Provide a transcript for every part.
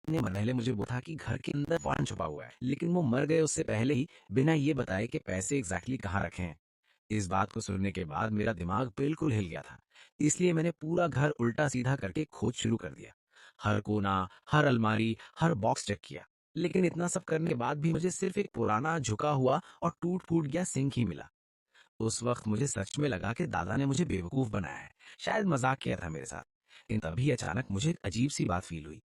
ने पहले मुझे बोला था कि घर के अंदर वाहन छुपा हुआ है, लेकिन वो मर गए उससे पहले ही बिना ये बताए कि पैसे एग्जैक्टली कहाँ रखे हैं। इस बात को सुनने के बाद मेरा दिमाग बिल्कुल हिल गया था। इसलिए मैंने पूरा घर उल्टा सीधा करके खोज शुरू कर दिया। हर कोना, हर अलमारी, हर बॉक्स चेक किया। लेकिन इतना सब करने के बाद भी मुझे सिर्फ एक पुराना झुका हुआ और टूट फूट गया सिंक ही मिला। उस वक्त मुझे सच में लगा कि दादा ने मुझे बेवकूफ बनाया है। शायद मजाक किया था मेरे साथ। लेकिन तभी अचानक मुझे एक अजीब सी बात फील हुई।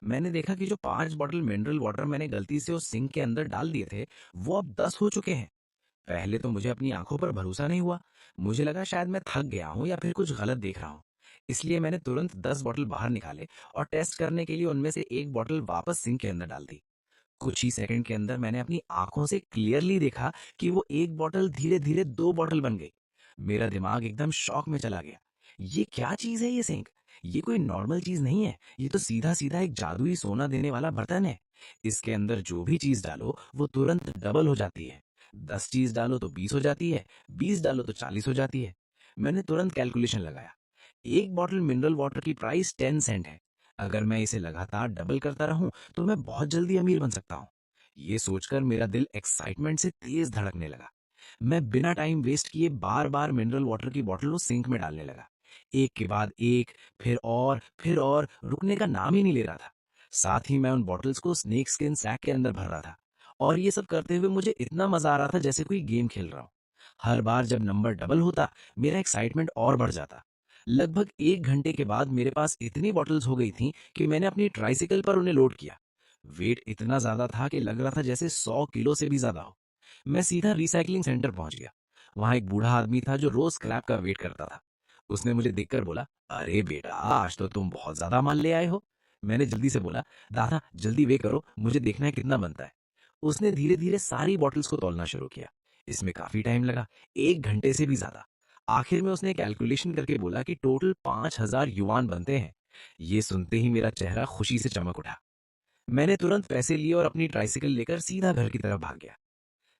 मैंने देखा कि जो 5 बॉटल मिनरल वाटर मैंने गलती से उस सिंक के अंदर डाल दिए थे, वो अब 10 हो चुके हैं। पहले तो मुझे अपनी आंखों पर भरोसा नहीं हुआ। मुझे लगा शायद मैं थक गया हूँ या फिर कुछ गलत देख रहा हूँ। इसलिए मैंने तुरंत 10 बॉटल बाहर निकाले और टेस्ट करने के लिए उनमें से एक बॉटल वापस सिंक के अंदर डाल दी। कुछ ही सेकंड के अंदर मैंने अपनी आंखों से क्लियरली देखा कि वो एक बॉटल धीरे धीरे 2 बॉटल बन गई। मेरा दिमाग एकदम शॉक में चला गया। ये क्या चीज है ये सिंक? ये कोई नॉर्मल चीज नहीं है, ये तो सीधा सीधा एक जादुई सोना देने वाला बर्तन है। इसके अंदर जो भी चीज डालो वो तुरंत डबल हो जाती है। 10 चीज डालो तो 20 हो जाती है, 20 डालो तो 40 हो जाती है। मैंने तुरंत कैलकुलेशन लगाया। एक बॉटल मिनरल वाटर की प्राइस 10 सेंट है। अगर मैं इसे लगातार डबल करता रहूं तो मैं बहुत जल्दी अमीर बन सकता हूँ। ये सोचकर मेरा दिल एक्साइटमेंट से तेज धड़कने लगा। मैं बिना टाइम वेस्ट किए बार बार मिनरल वाटर की बोतल को सिंक में डालने लगा। एक के बाद एक, फिर और, रुकने का नाम ही नहीं ले रहा था। साथ ही मैं उन बॉटल्स को स्नेक स्किन सैक के अंदर भर रहा था। और ये सब करते हुए मुझे इतना मजा आ रहा था जैसे कोई गेम खेल रहा हूँ। हर बार जब नंबर डबल होता, मेरा एक्साइटमेंट और बढ़ जाता। लगभग 1 घंटे के बाद मेरे पास इतनी बॉटल्स हो गई थी कि मैंने अपनी ट्राइसिकल पर उन्हें लोड किया। वेट इतना ज्यादा था कि लग रहा था जैसे 100 किलो से भी ज्यादा हो। मैं सीधा रिसाइकलिंग सेंटर पहुंच गया। वहां एक बूढ़ा आदमी था जो रोज स्क्रैप का वेट करता था। उसने मुझे देखकर बोला, अरे बेटा, आज तो तुम बहुत ज्यादा माल ले आए हो। मैंने जल्दी से बोला, दादा जल्दी वे करो, मुझे देखना है कितना बनता है। उसने धीरे धीरे सारी बॉटल्स को तौलना शुरू किया। इसमें काफी टाइम लगा, 1 घंटे से भी ज्यादा। आखिर में उसने कैलकुलेशन करके बोला कि टोटल 5,000 युआन बनते हैं। ये सुनते ही मेरा चेहरा खुशी से चमक उठा। मैंने तुरंत पैसे लिए और अपनी ट्राइसिकल लेकर सीधा घर की तरफ भाग गया।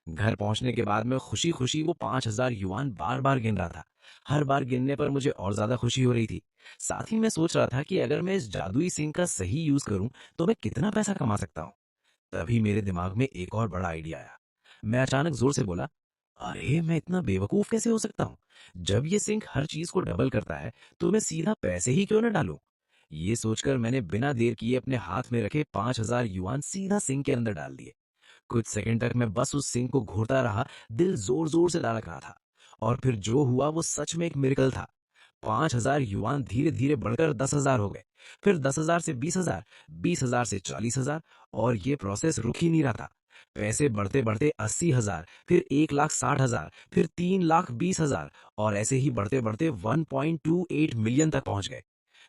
घर पहुंचने के बाद मैं खुशी खुशी वो 5,000 युआन बार बार गिन रहा था। हर बार गिनने पर मुझे और ज्यादा खुशी हो रही थी। साथ ही मैं सोच रहा था कि अगर मैं इस जादुई सिंक का सही यूज करूं तो मैं कितना पैसा कमा सकता हूं। तभी मेरे दिमाग में एक और बड़ा आइडिया आया। मैं अचानक जोर से बोला, अरे मैं इतना बेवकूफ कैसे हो सकता हूँ? जब ये सिंक हर चीज को डबल करता है तो मैं सीधा पैसे ही क्यों ना डालूं? ये सोचकर मैंने बिना देर किए अपने हाथ में रखे 5,000 युआन सीधा सिंक के अंदर डाल दिए। कुछ सेकंड तक मैं बस उस सिंक को घूरता रहा। दिल जोर जोर से धड़क रहा था। और फिर जो हुआ वो सच में एक मिरेकल था। 5,000 युआन धीरे धीरे बढ़कर 10,000 हो गए। फिर 10,000 से 20,000, 20,000 से 40,000। और ये प्रोसेस रुक ही नहीं रहा था। पैसे बढ़ते बढ़ते 80,000, फिर 1,60,000, फिर 3,20,000। और ऐसे ही बढ़ते बढ़ते 1.28 मिलियन तक पहुंच गए।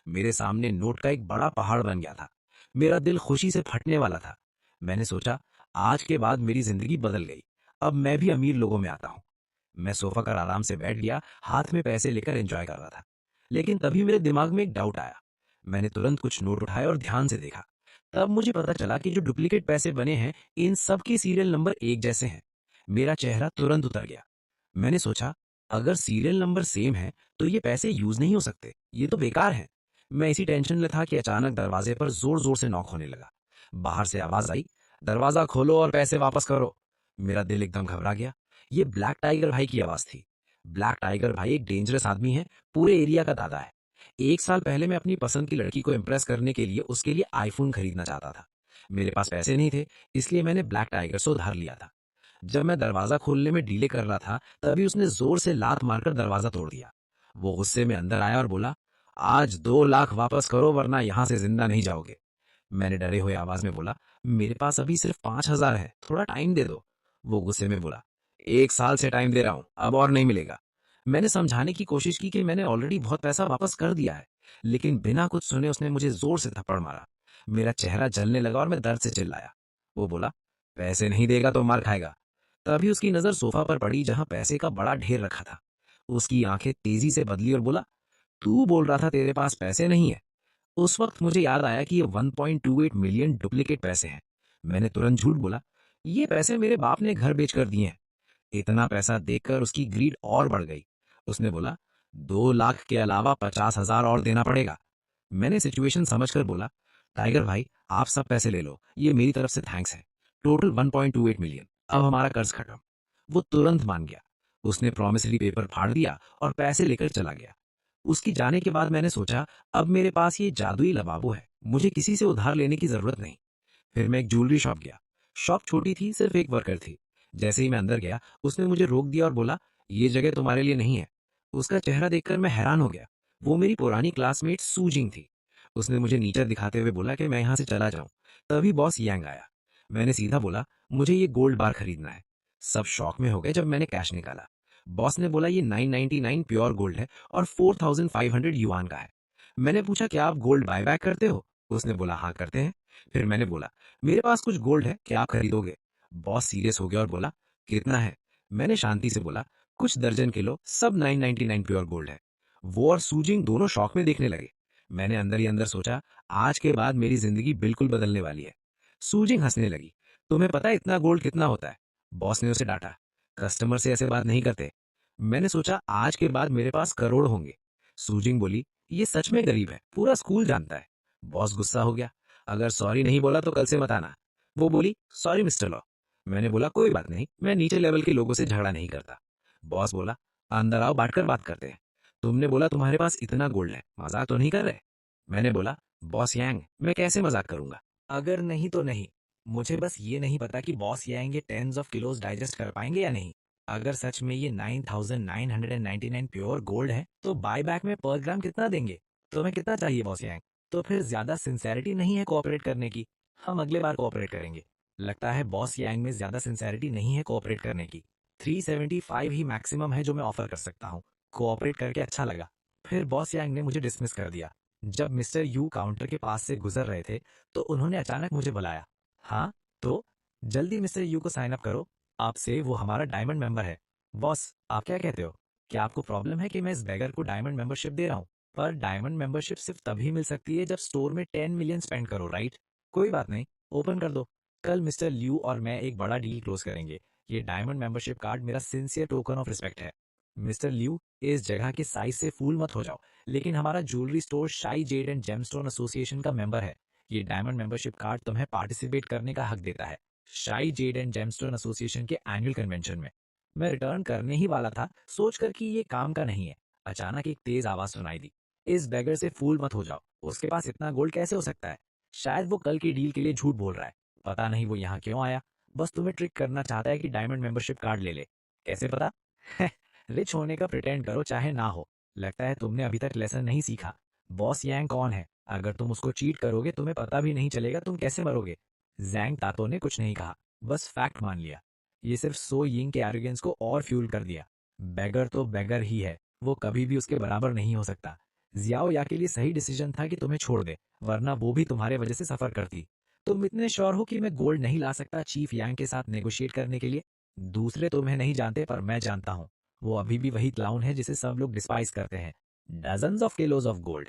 मेरे सामने नोट का एक बड़ा पहाड़ बन गया था। मेरा दिल खुशी से फटने वाला था। मैंने सोचा, आज के बाद मेरी जिंदगी बदल गई। अब मैं भी अमीर लोगों में आता हूँ। मैं सोफा पर आराम से बैठ गया, हाथ में पैसे लेकर एंजॉय कर रहा था। लेकिन तभी मेरे दिमाग में एक डाउट आया। मैंने तुरंत कुछ नोट उठाए और ध्यान से देखा। तब मुझे पता चला कि जो डुप्लीकेट पैसे बने हैं, इन सब के सीरियल नंबर एक जैसे हैं। मेरा चेहरा तुरंत उतर गया। मैंने सोचा, अगर सीरियल नंबर सेम है तो ये पैसे यूज नहीं हो सकते, ये तो बेकार है। मैं इसी टेंशन में था कि अचानक दरवाजे पर जोर जोर से नॉक होने लगा। बाहर से आवाज आई, दरवाजा खोलो और पैसे वापस करो। मेरा दिल एकदम घबरा गया। ये ब्लैक टाइगर भाई की आवाज थी। ब्लैक टाइगर भाई एक डेंजरस आदमी है, पूरे एरिया का दादा है। 1 साल पहले मैं अपनी पसंद की लड़की को इम्प्रेस करने के लिए उसके लिए आईफोन खरीदना चाहता था। मेरे पास पैसे नहीं थे, इसलिए मैंने ब्लैक टाइगर से उधार लिया था। जब मैं दरवाजा खोलने में डीले कर रहा था, तभी उसने जोर से लात मारकर दरवाजा तोड़ दिया। वो गुस्से में अंदर आया और बोला, आज 2 लाख वापस करो वरना यहां से जिंदा नहीं जाओगे। मैंने डरे हुए आवाज में बोला, मेरे पास अभी सिर्फ 5,000 है, थोड़ा टाइम दे दो। वो गुस्से में बोला, 1 साल से टाइम दे रहा हूं, अब और नहीं मिलेगा। मैंने समझाने की कोशिश की कि मैंने ऑलरेडी बहुत पैसा वापस कर दिया है। लेकिन बिना कुछ सुने उसने मुझे जोर से थप्पड़ मारा। मेरा चेहरा जलने लगा और मैं दर्द से चिल्लाया। वो बोला, पैसे नहीं देगा तो मार खाएगा। तभी उसकी नजर सोफा पर पड़ी जहां पैसे का बड़ा ढेर रखा था। उसकी आंखें तेजी से बदली और बोला, तू बोल रहा था तेरे पास पैसे नहीं है। उस वक्त मुझे याद आया कि ये 1.28 मिलियन डुप्लीकेट पैसे हैं। मैंने तुरंत झूठ बोला, ये पैसे मेरे बाप ने घर बेचकर दिए हैं। इतना पैसा देखकर उसकी ग्रीड और बढ़ गई। उसने बोला, 2 लाख के अलावा 50,000 और देना पड़ेगा। मैंने सिचुएशन समझकर बोला, टाइगर भाई, आप सब पैसे ले लो, ये मेरी तरफ से थैंक्स है। टोटल 1.28 मिलियन, अब हमारा कर्ज खत्म। वो तुरंत मान गया। उसने प्रॉमिसरी पेपर फाड़ दिया और पैसे लेकर चला गया। उसकी जाने के बाद मैंने सोचा, अब मेरे पास ये जादुई लबाबो है, मुझे किसी से उधार लेने की जरूरत नहीं। फिर मैं एक ज्वेलरी शॉप गया। शॉप छोटी थी, सिर्फ एक वर्कर थी। जैसे ही मैं अंदर गया, उसने मुझे रोक दिया और बोला, ये जगह तुम्हारे लिए नहीं है। उसका चेहरा देखकर मैं हैरान हो गया। वो मेरी पुरानी क्लासमेट सूजिंग थी। उसने मुझे नीचे दिखाते हुए बोला कि मैं यहाँ से चला जाऊं। तभी बॉस यांग आया। मैंने सीधा बोला, मुझे ये गोल्ड बार खरीदना है। सब शौक में हो गए जब मैंने कैश निकाला। बॉस ने बोला, ये 999 प्योर गोल्ड है और 4500 युआन का है। मैंने पूछा, क्या आप गोल्ड बायबैक करते हो? उसने बोला, हाँ करते हैं। फिर मैंने बोला, मेरे पास कुछ गोल्ड है, क्या आप खरीदोगे? बॉस सीरियस हो गया और बोला, कितना है? मैंने शांति से बोला, कुछ दर्जन किलो, सब 999 प्योर गोल्ड है। वो और सूजिंग दोनों शौक में देखने लगे। मैंने अंदर ही अंदर सोचा, आज के बाद मेरी जिंदगी बिल्कुल बदलने वाली है। सूजिंग हंसने लगी। तुम्हें पता है इतना गोल्ड कितना होता है? बॉस ने उसे डांटा, कस्टमर से ऐसे बात नहीं करते। मैंने सोचा, आज के बाद मेरे पास करोड़ होंगे। सूजिंग बोली, ये सच में गरीब है, पूरा स्कूल जानता है। बॉस गुस्सा हो गया, अगर सॉरी नहीं बोला तो कल से मत आना। वो बोली, सॉरी मिस्टर लॉ। मैंने बोला, कोई बात नहीं, मैं नीचे लेवल के लोगों से झगड़ा नहीं करता। बॉस बोला, अंदर आओ, बांटकर बात करते हैं। तुमने बोला तुम्हारे पास इतना गोल्ड है, मजाक तो नहीं कर रहे? मैंने बोला, बॉस यांग, मैं कैसे मजाक करूंगा? अगर नहीं तो नहीं। मुझे बस ये नहीं पता कि बॉस यांग ये टेंस ऑफ किलोज डाइजेस्ट कर पाएंगे या नहीं। अगर सच में ये 9999 प्योर गोल्ड है तो बायबैक में पर ग्राम कितना देंगे? तुम्हें कितना चाहिए बॉस यांग? तो फिर ज्यादा सिंसेरिटी नहीं है कोऑपरेट करने की। हम अगले बार कोऑपरेट करेंगे। लगता है बॉस यांग में ज्यादा सिंसेरिटी नहीं है कोऑपरेट करने की। 375 ही मैक्सिमम है जो मैं ऑफर कर सकता हूँ। कोऑपरेट करके अच्छा लगा। फिर बॉस यांग ने मुझे डिसमिस कर दिया। जब मिस्टर यू काउंटर के पास से गुजर रहे थे तो उन्होंने अचानक मुझे बुलाया। हाँ, तो जल्दी मिस्टर यू को साइन अप करो, आपसे वो हमारा डायमंड मेंबर है। बॉस, आप क्या कहते हो? क्या आपको प्रॉब्लम है कि मैं इस बेगर को डायमंड मेंबरशिप दे रहा हूँ? पर डायमंड मेंबरशिप सिर्फ तभी मिल सकती है जब स्टोर में 10 मिलियन स्पेंड करो, राइट? कोई बात नहीं, ओपन कर दो। कल मिस्टर ल्यू और मैं एक बड़ा डील क्लोज करेंगे। ये डायमंड मेंबरशिप कार्ड मेरा सिंसियर टोकन ऑफ रिस्पेक्ट है। मिस्टर ल्यू, इस जगह के साइज से फूल मत हो जाओ, लेकिन हमारा ज्वेलरी स्टोर शाई जेड एंड जेमस्टोन एसोसिएशन का मेंबर है। ये डायमंड मेंबरशिप कार्ड तुम्हें पार्टिसिपेट करने का हक देता है शाई जेड एंड जेमस्टोन एसोसिएशन के एनुअल कन्वेंशन में। मैं रिटर्न करने ही वाला था, सोचकर कि ये काम का नहीं है। अचानक एक तेज आवाज सुनाई दी, इस बेगर से फूल मत हो जाओ, उसके पास इतना गोल्ड कैसे हो सकता है? शायद वो कल की डील के लिए झूठ बोल रहा है। पता नहीं वो यहाँ क्यों आया। बस तुम्हें ट्रिक करना चाहता है कि डायमंड मेंबरशिप कार्ड ले ले। कैसे पता? रिच होने का प्रिटेंड करो चाहे ना हो। लगता है तुमने अभी तक लेसन नहीं सीखा। बॉस यांग कौन है? अगर तुम उसको चीट करोगे तुम्हें पता भी नहीं चलेगा तुम कैसे मरोगे। जैंग तातो ने कुछ नहीं कहा, बस फैक्ट मान लिया। ये सिर्फ सो यिंग के एरोगेंस को और फ्यूल कर दिया। बेगर तो बेगर ही है, वो कभी भी उसके बराबर नहीं हो सकता। जियाओ या के लिए सही डिसीजन था कि तुम्हें छोड़ दे, वरना वो भी तुम्हारे वजह से सफर करती। तुम इतने श्योर हो कि मैं गोल्ड नहीं ला सकता चीफ यांग के साथ नेगोशिएट करने के लिए? दूसरे तुम्हें नहीं जानते पर मैं जानता हूँ। वो अभी भी वही क्लाउन है जिसे सब लोग डिस्पाइज करते हैं। Dozens of kilos of gold.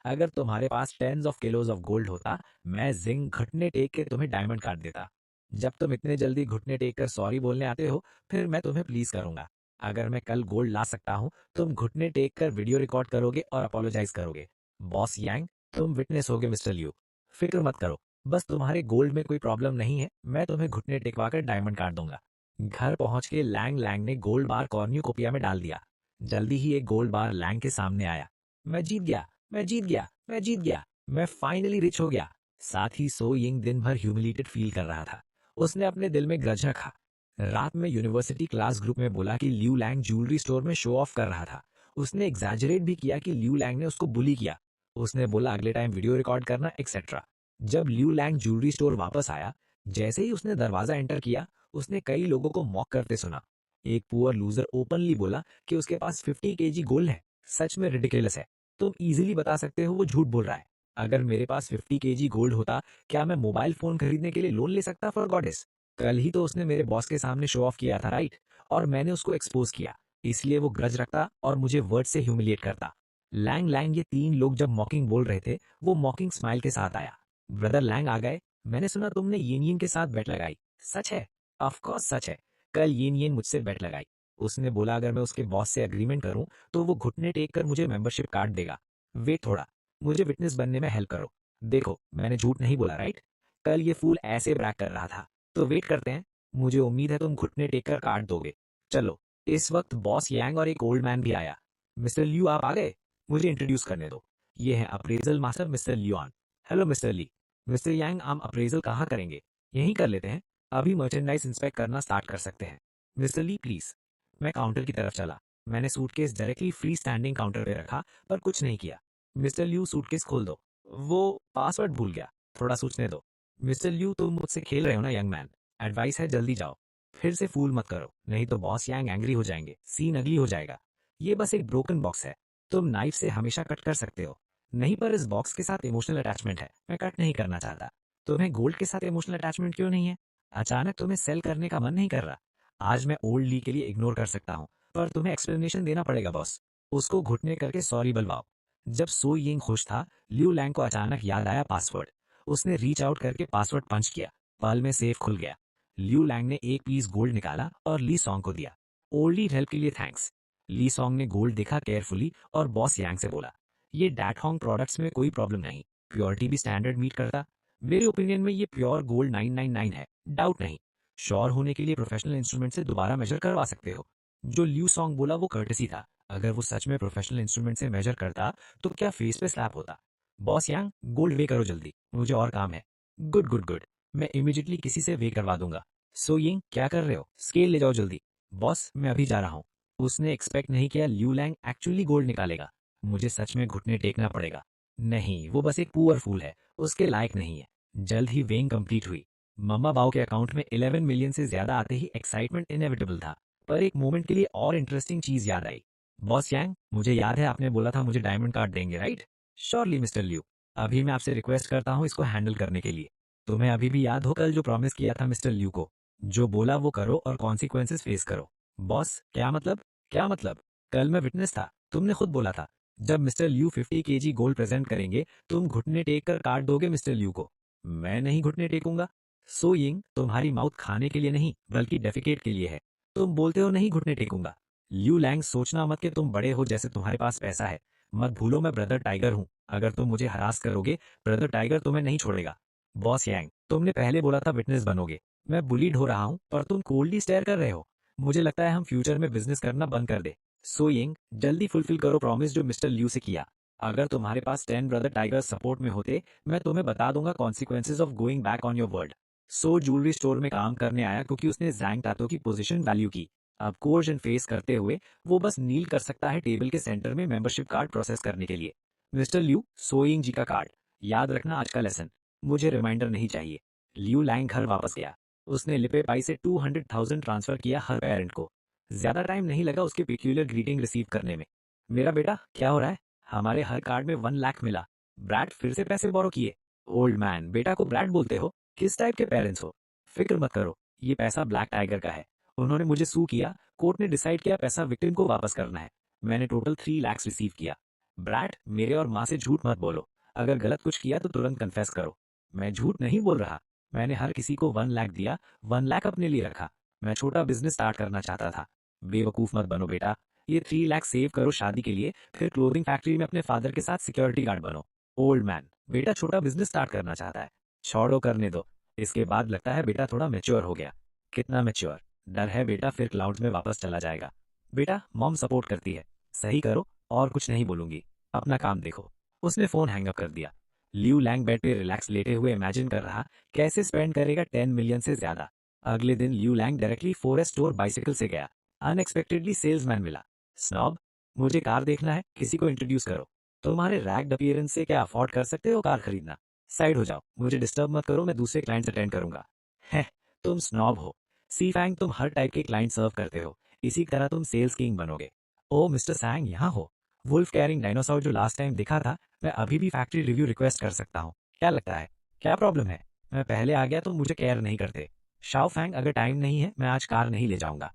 अगर तुम्हारे पास tens of kilos of gold होता, मैं जिंग घुटने टेक के तुम्हें डायमंड काट देता। जब तुम इतने जल्दी घुटने टेक कर सॉरी बोलने आते हो, फिर मैं तुम्हें प्लीज करूंगा। अगर मैं कल गोल्ड ला सकता हूँ, तुम घुटने टेक कर वीडियो रिकॉर्ड करोगे और अपोलोजाइज करोगे। बॉस यांग, तुम विटनेस होगे मिस्टर लियू। फिक्र मत करो, बस तुम्हारे गोल्ड में कोई प्रॉब्लम नहीं है, मैं तुम्हें घुटने टेकवा कर डायमंड काट दूंगा। घर पहुंच के लैंग लैंग ने गोल्ड बार कॉर्न्यूकोपिया में डाल दिया। जल्दी ही एक गोल्ड बार लैंग के सामने आया। मैं जीत गया, मैं जीत गया, मैं जीत गया, मैं फाइनली रिच हो गया। साथ ही सो यिंग दिन भर ह्यूमिलेटेड फील कर रहा था। उसने अपने दिल में ग्रज रखा। रात में यूनिवर्सिटी क्लास ग्रुप में बोला कि ल्यू लैंग ज्वेलरी स्टोर में शो ऑफ कर रहा था। उसने एग्जैजरेट भी किया कि ल्यू लैंग ने उसको बुली किया। उसने बोला अगले टाइम वीडियो रिकॉर्ड करना एक्सेट्रा। जब ल्यू लैंग ज्वेलरी स्टोर वापस आया, जैसे ही उसने दरवाजा एंटर किया, उसने कई लोगों को मॉक करते सुना। एक पुअर लूजर ओपनली बोला कि उसके पास 50 केजी गोल्ड है। सच में रिडिकुलस है। तुम इजीली बता सकते हो वो झूठ बोल रहा है। अगर मेरे पास 50 केजी गोल्ड होता, क्या मैं मोबाइल फोन खरीदने के लिए लोन ले सकता फॉर गॉडेस? कल ही तो उसने मेरे बॉस के सामने शो ऑफ किया था, राइट? और मैंने उसको एक्सपोज किया, इसलिए वो ग्रज रखता और मुझे वर्ड से ह्यूमिलिएट करता। लैंग लैंग ये तीन लोग जब मॉकिंग बोल रहे थे, वो मॉकिंग स्माइल के साथ आया। ब्रदर लैंग आ गए। मैंने सुना तुमने यिन यिन के साथ बेट लगाई। सच है? ऑफ कोर्स सच है। कल यिन यिन मुझसे बेट लगाई। उसने बोला अगर मैं उसके बॉस से एग्रीमेंट करूं तो वो घुटने टेक कर मुझे मेंबरशिप कार्ड देगा। वेट थोड़ा, मुझे विटनेस बनने में हेल्प करो। देखो, मैंने झूठ नहीं बोला राइट? कल ये फूल ऐसे ब्रैग कर रहा था। तो वेट करते हैं। मुझे उम्मीद है तुम घुटने टेक कर काट दोगे। चलो। इस वक्त बॉस यांग और एक ओल्ड मैन भी आया। मिस्टर लियू आप आ गए? मुझे इंट्रोड्यूस करने दो। ये है appraisal master mister Leon. Hello mister Li. Mister Yang हम अप्रेजल कहाँ करेंगे? यहीं कर लेते हैं। अभी मर्चेंडाइज इंस्पेक्ट करना स्टार्ट कर सकते हैं। Mister Lee please. मैं काउंटर की तरफ चला। मैंने suitcase directly free standing counter पे रखा पर कुछ नहीं किया। मिस्टर लियू सूटकेस खोल दो। वो पासवर्ड भूल गया। थोड़ा सोचने दो। मिस्टर लियू तुम मुझसे खेल रहे हो ना यंग मैन? एडवाइस है जल्दी जाओ। फिर से फूल मत करो नहीं तो बॉस यांग एंग्री हो जाएंगे, सीन अगली हो जाएगा। ये बस एक ब्रोकन बॉक्स है। तुम नाइफ से हमेशा कट कर सकते हो। नहीं पर इस बॉक्स के साथ इमोशनल अटैचमेंट है, मैं कट नहीं करना चाहता। तुम्हें गोल्ड के साथ इमोशनल अटैचमेंट क्यों नहीं है? अचानक तुम्हें सेल करने का मन नहीं कर रहा? आज मैं ओल्ड ली के लिए इग्नोर कर सकता हूँ पर तुम्हें एक्सप्लेनेशन देना पड़ेगा बॉस। उसको घुटने करके सॉरी बलवाओ। जब सो यिंग खुश था, लियू लैंग को अचानक याद आया पासवर्ड। उसने रीच आउट करके पासवर्ड पंच किया। पल में सेफ खुल गया। लियू लैंग ने एक पीस गोल्ड निकाला और ली सॉन्ग को दिया। ओल्डी हेल्प के लिए थैंक्स। ली सॉन्ग ने गोल्ड देखा केयरफुली और बॉस यांग से बोला, ये डैट होंग प्रोडक्ट्स में कोई प्रॉब्लम नहीं। प्योरिटी भी स्टैंडर्ड मीट करता। मेरे ओपिनियन में ये प्योर गोल्ड 999 है, डाउट नहीं। श्योर होने के लिए प्रोफेशनल इंस्ट्रूमेंट से दोबारा मेजर करवा सकते हो। जो ल्यू सॉन्ग बोला वो कर्टेसी था। अगर वो सच में प्रोफेशनल इंस्ट्रूमेंट से मेजर करता तो क्या फेस पे स्लैप होता? बॉस यांग गोल्ड वे करो जल्दी, मुझे और काम है। Good good good. मैं इमीडिएटली किसी से वे करवा दूंगा। सो यिंग क्या कर रहे हो? स्केल ले जाओ जल्दी। बॉस मैं अभी जा रहा हूँ। उसने एक्सपेक्ट नहीं किया ल्यू लैंग एक्चुअली गोल्ड निकालेगा। मुझे सच में घुटने टेकना पड़ेगा। नहीं वो बस एक पुअर फूल है, उसके लायक नहीं है। जल्द ही वेइंग कंप्लीट हुई। मम्मा बाओ के अकाउंट में 11 मिलियन से ज्यादा आते ही एक्साइटमेंट इनएविटेबल था। पर एक मोमेंट के लिए और इंटरेस्टिंग चीज याद आई। बॉस यांग मुझे याद है आपने बोला था मुझे डायमंड कार्ड देंगे राइट? Surely mister Liu. अभी मैं आपसे रिक्वेस्ट करता हूँ इसको हैंडल करने के लिए। तुम्हें अभी भी याद हो कल जो प्रॉमिस किया था मिस्टर लियू को? जो बोला वो करो और कॉन्सिक्वेंसेस फेस करो। बॉस क्या मतलब? क्या मतलब? कल मैं विटनेस था, तुमने खुद बोला था जब mister Liu 50 kg gold present करेंगे तुम घुटने टेक कर कार्ड दोगे मिस्टर लियू को। मैं नहीं घुटने टेकूंगा। सो यिंग तुम्हारी माउथ खाने के लिए नहीं बल्कि डेफिकेट के लिए है। तुम बोलते हो नहीं घुटने टेकूंगा। ल्यू लैंग सोचना मत कि तुम बड़े हो जैसे तुम्हारे पास पैसा है। मत भूलो मैं ब्रदर टाइगर हूँ। अगर तुम मुझे हरास करोगे ब्रदर टाइगर तुम्हें नहीं छोड़ेगा। बॉस यांग तुमने पहले बोला था विटनेस बनोगे। मैं बुलीड हो रहा हूँ पर तुम कोल्डली स्टेयर कर रहे हो। मुझे लगता है हम फ्यूचर में बिजनेस करना बंद कर दे। सो यिंग जल्दी फुलफिल करो प्रॉमिस जो मिस्टर ल्यू से किया। अगर तुम्हारे पास 10 ब्रदर टाइगर सपोर्ट में होते मैं तुम्हें बता दूंगा consequences of going back on your word. So jewellery store में काम करने आया क्योंकि उसने जैंग टातो की पोजीशन वैल्यू की। अब कोर्जन फेस करते हुए वो बस नील कर सकता है टेबल के सेंटर में मेंबरशिप कार्ड प्रोसेस करने के लिए। मिस्टर ल्यू सोइंग जी का कार्ड। याद रखना आज का लेसन। मुझे रिमाइंडर नहीं चाहिए। लियू लैंग घर वापस गया। उसने लिपे पाई से 200,000 ट्रांसफर किया हर पेरेंट को। ज्यादा टाइम नहीं लगा उसके पेक्यूलियर ग्रीटिंग रिसीव करने में। मेरा बेटा क्या हो रहा है? हमारे हर कार्ड में 1 लाख मिला। ब्रैड फिर से पैसे बोरो किए। ओल्ड मैन बेटा को ब्रैड बोलते हो? किस टाइप के पेरेंट्स हो? फिक्र मत करो, ये पैसा ब्लैक टाइगर का है। उन्होंने मुझे सू किया। कोर्ट ने डिसाइड किया पैसा विक्टिम को वापस करना है। मैंने टोटल 3 लाख रिसीव किया। ब्रैड मेरे और माँ से झूठ मत बोलो। अगर गलत कुछ किया तो तुरंत कन्फेस करो। मैं झूठ नहीं बोल रहा। मैंने हर किसी को 1 लाख दिया। 1 लाख अपने लिए रखा। मैं छोटा बिजनेस स्टार्ट करना चाहता था। बेवकूफ मत बनो बेटा। ये 3 लाख सेव करो शादी के लिए, फिर क्लोथिंग फैक्ट्री में अपने फादर के साथ सिक्योरिटी गार्ड बनो। ओल्ड मैन बेटा छोटा बिजनेस स्टार्ट करना चाहता है। छोड़ो करने दो। इसके बाद लगता है बेटा थोड़ा मैच्योर हो गया। कितना मैच्योर? डर है बेटा फिर क्लाउड्स में वापस चला जाएगा। बेटा मॉम सपोर्ट करती है। सही करो और कुछ नहीं बोलूंगी। अपना काम देखो। उसने फोन हैंग अप कर दिया। लियू लैंग बेड पे रिलैक्स लेटे हुए इमेजिन कर रहा कैसे स्पेंड करेगा 10 मिलियन से ज्यादा। अगले दिन Liu Lang directly forest store bicycle से गया। अनएक्सपेक्टेडली सेल्समैन मिला। स्नॉब मुझे कार देखना है, किसी को इंट्रोड्यूस करो। तुम्हारे रैग्ड अपीयरेंस से क्या अफोर्ड कर सकते हो कार खरीदना? साइड हो जाओ, मुझे डिस्टर्ब मत करो, मैं दूसरे क्लाइंट्स अटेंड करूंगा। है तुम स्नॉब हो। सी फैंग तुम हर टाइप के क्लाइंट सर्व करते हो। इसी तरह तुम सेल्स किंग बनोगे। ओ मिस्टर सैंग यहाँ हो। वुल्फ कैरिंग डायनासोर जो लास्ट टाइम दिखा था, मैं अभी भी फैक्ट्री रिव्यू रिक्वेस्ट कर सकता हूँ। क्या लगता है? क्या प्रॉब्लम है? मैं पहले आ गया तो मुझे केयर नहीं करते। शाओ फैंग अगर टाइम नहीं है मैं आज कार नहीं ले जाऊंगा।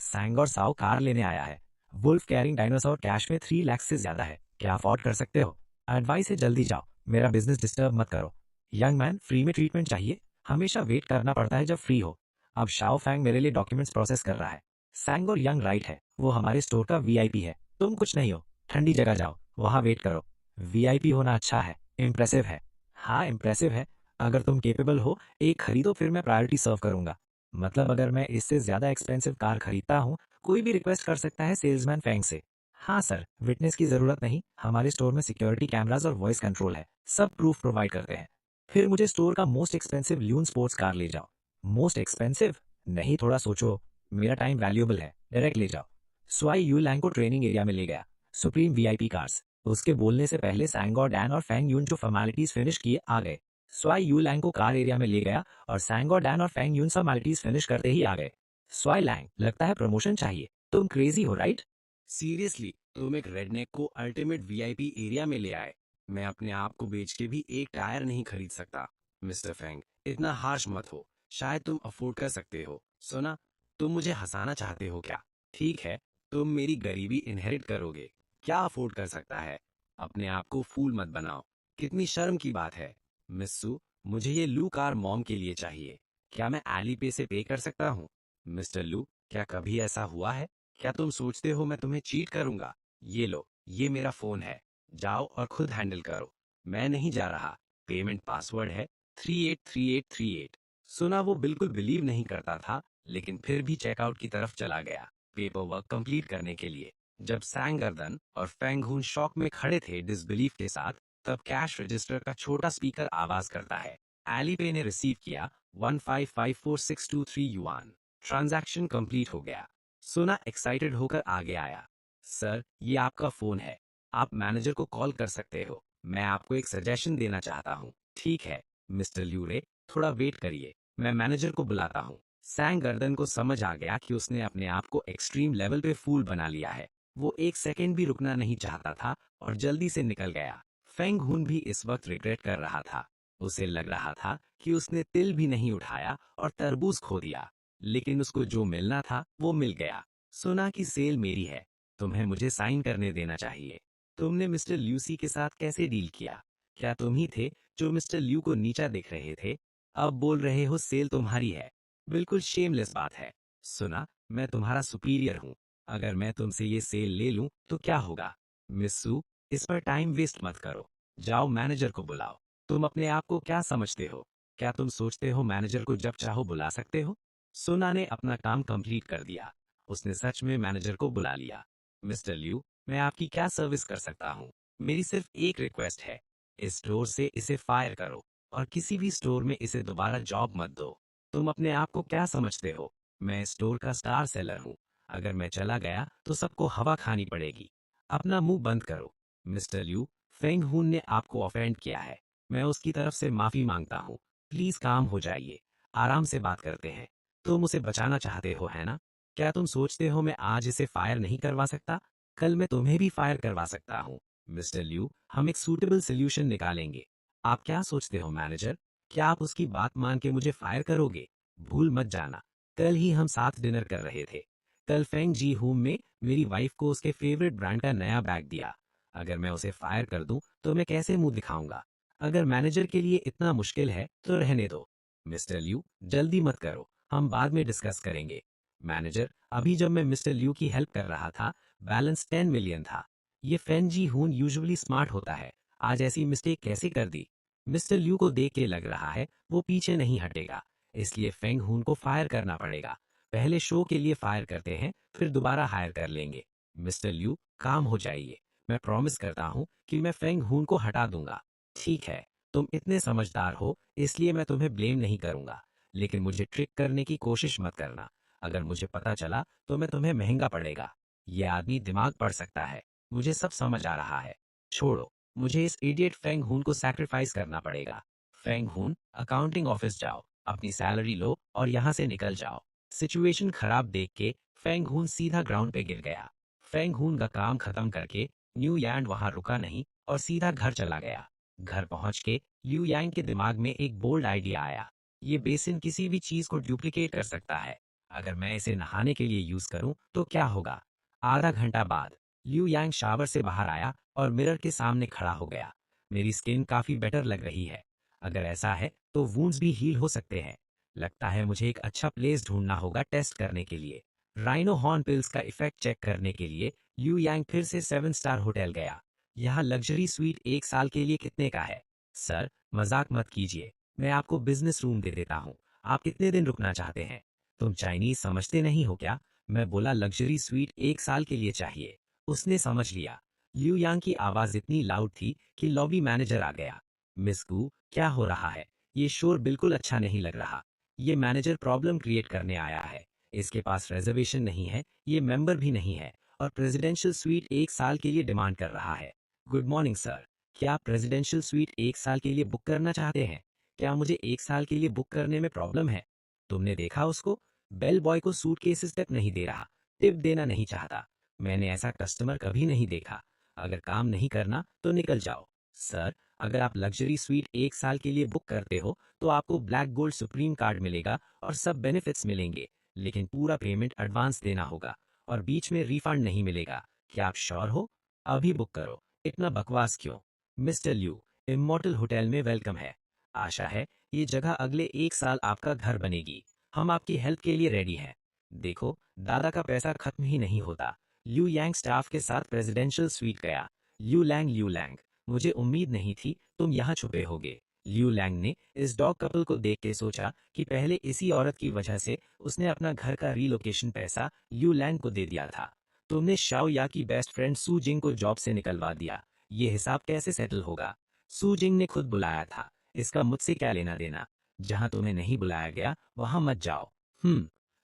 सैंग और साओ कार लेने आया है। वुल्फ कैरिंग डायनासोर कैश में 3 लाख से ज्यादा है। क्या अफोर्ड कर सकते हो? एडवाइस है जल्दी जाओ, मेरा बिजनेस डिस्टर्ब मत करो। यंग मैन फ्री में ट्रीटमेंट चाहिए? हमेशा वेट करना पड़ता है जब फ्री हो। अब शाओ फैंग मेरे लिए डॉक्यूमेंट्स प्रोसेस कर रहा है। सैंग और यंग राइट है, वो हमारे स्टोर का वीआईपी है। तुम कुछ नहीं हो। ठंडी जगह जाओ, वहां वेट करो। वीआईपी होना अच्छा है, इम्प्रेसिव है। हाँ, इम्प्रेसिव है। अगर तुम कैपेबल हो, एक खरीदो फिर मैं प्रायोरिटी सर्व करूँगा। मतलब अगर मैं इससे ज़्यादा एक्सपेंसिव कार खरीदता हूँ, कोई भी रिक्वेस्ट कर सकता है सेल्समैन फेंग से। हाँ सर, विटनेस की ज़रूरत नहीं, हमारे स्टोर में सिक्योरिटी कैमरास और वॉइस कंट्रोल है, सब प्रूफ प्रोवाइड करते हैं। फिर मुझे स्टोर का मोस्ट एक्सपेंसिव ल्यून स्पोर्ट्स कार ले जाओ। Most expensive? नहीं, थोड़ा सोचो, मेरा टाइम वैल्यूएबल है, डायरेक्ट ले जाओ। स्वाई यू लैंग को ट्रेनिंग एरिया में ले गया, सुप्रीम वीआईपी कार्स। उसके बोलने से पहले सैंग और डैन और फैंग यून जो फॉर्मेलिटीज फिनिश किए आ गए। स्वाई यू लैंग को कार एरिया में ले गया और सैंग और डैन और फैंग यून फॉर्मेलिटीज फिनिश करते ही आ गए। स्वाई लैंग, लगता है प्रमोशन चाहिए, तुम क्रेजी हो राइट? सीरियसली, तुम एक रेडनेक को अल्टीमेट वीआईपी एरिया में ले आए। मैं अपने आप को बेच के भी एक टायर नहीं खरीद सकता। मिस्टर फैंग, इतना हार्श मत हो, शायद तुम अफोर्ड कर सकते हो। सुना, तुम मुझे हंसाना चाहते हो क्या? ठीक है, तुम मेरी गरीबी इनहेरिट करोगे। क्या अफोर्ड कर सकता है? अपने आप को फूल मत बनाओ, कितनी शर्म की बात है। मिस्सू, मुझे ये लू कार मॉम के लिए चाहिए। क्या मैं एली पे से पे कर सकता हूँ? मिस्टर लू, क्या कभी ऐसा हुआ है? क्या तुम सोचते हो मैं तुम्हें चीट करूंगा? ये लो, ये मेरा फोन है, जाओ और खुद हैंडल करो। मैं नहीं जा रहा। पेमेंट पासवर्ड है 383838। सुना, वो बिल्कुल बिलीव नहीं करता था, लेकिन फिर भी चेकआउट की तरफ चला गया पेपर वर्क कंप्लीट करने के लिए। जब सैंगर्दन और फैंगहून शॉक में खड़े थे डिसबिलीफ के साथ, तब कैश रजिस्टर का छोटा स्पीकर आवाज करता है। एलीपे ने रिसीव किया 1554623 युआन। ट्रांजैक्शन कंप्लीट हो गया। सुना एक्साइटेड होकर आगे आया। सर, ये आपका फोन है, आप मैनेजर को कॉल कर सकते हो। मैं आपको एक सजेशन देना चाहता हूँ। ठीक है मिस्टर ल्यूरे, थोड़ा वेट करिए, मैं मैनेजर को बुलाता हूँ। सैंग गर्दन को समझ आ गया कि उसने अपने आप को एक्सट्रीम लेवल पे फूल बना लिया है। वो एक सेकेंड भी रुकना नहीं चाहता था और जल्दी से निकल गया। फेंग हुन भी इस वक्त रिग्रेट कर रहा था। उसे लग रहा था कि उसने तिल भी नहीं उठाया और तरबूज खो दिया। लेकिन उसको जो मिलना था वो मिल गया। सुना कि सेल मेरी है, तुम्हें मुझे साइन करने देना चाहिए। तुमने मिस्टर ल्यूसी के साथ कैसे डील किया? क्या तुम ही थे जो मिस्टर ल्यू को नीचा देख रहे थे? अब बोल रहे हो सेल तुम्हारी है? बिल्कुल शेमलेस बात है। सुना, मैं तुम्हारा सुपीरियर हूँ। अगर मैं तुमसे ये सेल ले लूं तो क्या होगा? मिस्सू, इस पर टाइम वेस्ट मत करो, जाओ मैनेजर को बुलाओ। तुम अपने आप को क्या समझते हो? क्या तुम सोचते हो मैनेजर को जब चाहो बुला सकते हो? सुना ने अपना काम कंप्लीट कर दिया। उसने सच में मैनेजर को बुला लिया। मिस्टर ल्यू, मैं आपकी क्या सर्विस कर सकता हूँ? मेरी सिर्फ एक रिक्वेस्ट है, इस स्टोर से इसे फायर करो और किसी भी स्टोर में इसे दोबारा जॉब मत दो। तुम अपने आप को क्या समझते हो? मैं स्टोर का स्टार सेलर हूँ। अगर मैं चला गया तो सबको हवा खानी पड़ेगी। अपना मुंह बंद करो। मिस्टर ल्यू, फेंग हुन ने आपको ऑफेंड किया है, मैं उसकी तरफ से माफी मांगता हूँ। प्लीज काम हो जाइए, आराम से बात करते हैं। तुम उसे बचाना चाहते हो है ना? क्या तुम सोचते हो मैं आज इसे फायर नहीं करवा सकता? कल मैं तुम्हें भी फायर करवा सकता हूँ। मिस्टर ल्यू, हम एक सूटेबल सोल्यूशन निकालेंगे। आप क्या सोचते हो मैनेजर? क्या आप उसकी बात मान के मुझे फायर करोगे? भूल मत जाना, कल ही हम साथ डिनर कर रहे थे। कल फेंग जी होम में मेरी वाइफ को उसके फेवरेट ब्रांड का नया बैग दिया। अगर मैं उसे फायर कर दूं तो मैं कैसे मुंह दिखाऊंगा? अगर मैनेजर के लिए इतना मुश्किल है तो रहने दो। मिस्टर ल्यू, जल्दी मत करो, हम बाद में डिस्कस करेंगे। मैनेजर, अभी जब मैं मिस्टर ल्यू की हेल्प कर रहा था, बैलेंस 10 मिलियन था। ये फेन जी हून यूजुअली स्मार्ट होता है, आज ऐसी मिस्टेक कैसे कर दी? मिस्टर ल्यू को देख के लग रहा है वो पीछे नहीं हटेगा, इसलिए फेंग हून को फायर करना पड़ेगा। पहले शो के लिए फायर करते हैं, फिर दोबारा हायर कर लेंगे। मिस्टर ल्यू, काम हो जाइए, मैं प्रॉमिस करता हूँ कि मैं फेंग हून को हटा दूंगा। ठीक है, तुम इतने समझदार हो इसलिए मैं तुम्हें ब्लेम नहीं करूंगा, लेकिन मुझे ट्रिक करने की कोशिश मत करना। अगर मुझे पता चला तो मैं तुम्हें महंगा पड़ेगा। यह आदमी दिमाग पढ़ सकता है, मुझे सब समझ आ रहा है। छोड़ो, मुझे इस इडियट फेंग हून को सैक्रिफाइस करना पड़ेगा। फेंग हून, अकाउंटिंग ऑफिस जाओ, अपनी सैलरी लो और यहाँ से निकल जाओ। सिचुएशन खराब देख के फेंग हून सीधा ग्राउंड पे गिर गया। फेंग हून का काम खत्म करके न्यू यैंड वहां रुका नहीं और सीधा घर चला गया। घर पहुंच के लिू यांग के दिमाग में एक बोल्ड आइडिया आया। ये बेसिन किसी भी चीज को डुप्लीकेट कर सकता है। अगर मैं इसे नहाने के लिए यूज करूं तो क्या होगा? आधा घंटा बाद लिू यांग शावर से बाहर आया और मिरर के सामने खड़ा हो गया। मेरी स्किन काफी बेटर लग रही है। अगर ऐसा है तो वुंड्स भी हील हो सकते हैं। लगता है मुझे एक अच्छा प्लेस ढूंढना होगा टेस्ट करने के लिए। राइनो हॉर्न पिल्स का इफेक्ट चेक करने के लिए लिू यांग फिर से 7 स्टार होटल गया। यहाँ लग्जरी स्वीट 1 साल के लिए कितने का है? सर, मजाक मत कीजिए। मैं आपको बिजनेस रूम दे देता हूँ। आप कितने दिन रुकना चाहते हैं? तुम चाइनीज समझते नहीं हो क्या? मैं बोला लग्जरी स्वीट 1 साल के लिए चाहिए। उसने समझ लिया। लिू यांग की आवाज इतनी लाउड थी कि लॉबी मैनेजर आ गया। मिस गू, क्या हो रहा है? ये शोर बिल्कुल अच्छा नहीं लग रहा। ये मैनेजर प्रॉब्लम क्रिएट करने आया है। इसके पास रिजर्वेशन नहीं है, ये मेंबर भी नहीं है, और प्रेसिडेंशियल स्वीट 1 साल के लिए डिमांड कर रहा है। Good morning sir. क्या आप प्रेसिडेंशियल स्वीट 1 साल के लिए बुक करना चाहते हैं? क्या मुझे 1 साल के लिए बुक करने में प्रॉब्लम है? तुमने देखा उसको? बेल बॉय को सूटकेसेस तक नहीं दे रहा, टिप देना नहीं चाहता। मैंने ऐसा कस्टमर कभी नहीं देखा। अगर काम नहीं करना तो निकल जाओ। सर, अगर आप लग्जरी स्वीट 1 साल के लिए बुक करते हो तो आपको ब्लैक गोल्ड सुप्रीम कार्ड मिलेगा और सब बेनिफिट्स मिलेंगे, लेकिन पूरा पेमेंट एडवांस देना होगा और बीच में रिफंड नहीं मिलेगा। क्या आप श्योर हो? अभी बुक करो। इतना बकवास क्यों? मिस्टर ल्यू, इमॉर्टल होटल में वेलकम है। आशा है ये जगह अगले 1 साल आपका घर बनेगी। हम आपकी हेल्प के लिए रेडी हैं। देखो, दादा का पैसा खत्म ही नहीं होता। ल्यू यांग स्टाफ के साथ प्रेसिडेंशियल स्वीट गया। ल्यू लैंग, मुझे उम्मीद नहीं थी तुम यहाँ छुपे होगे। ल्यू लैंग ने इस डॉग कपल को देख के सोचा कि पहले इसी औरत की वजह से उसने अपना घर का रीलोकेशन पैसा ल्यू लैंग को दे दिया था। तुमने शाओ या की बेस्ट फ्रेंड सू जिंग को जॉब से निकलवा दिया। ये हिसाब कैसे सेटल होगा? सू जिंग ने खुद बुलाया था। इसका मुझसे क्या लेना देना? जहां तुम्हें नहीं बुलाया गया वहां मत जाओ।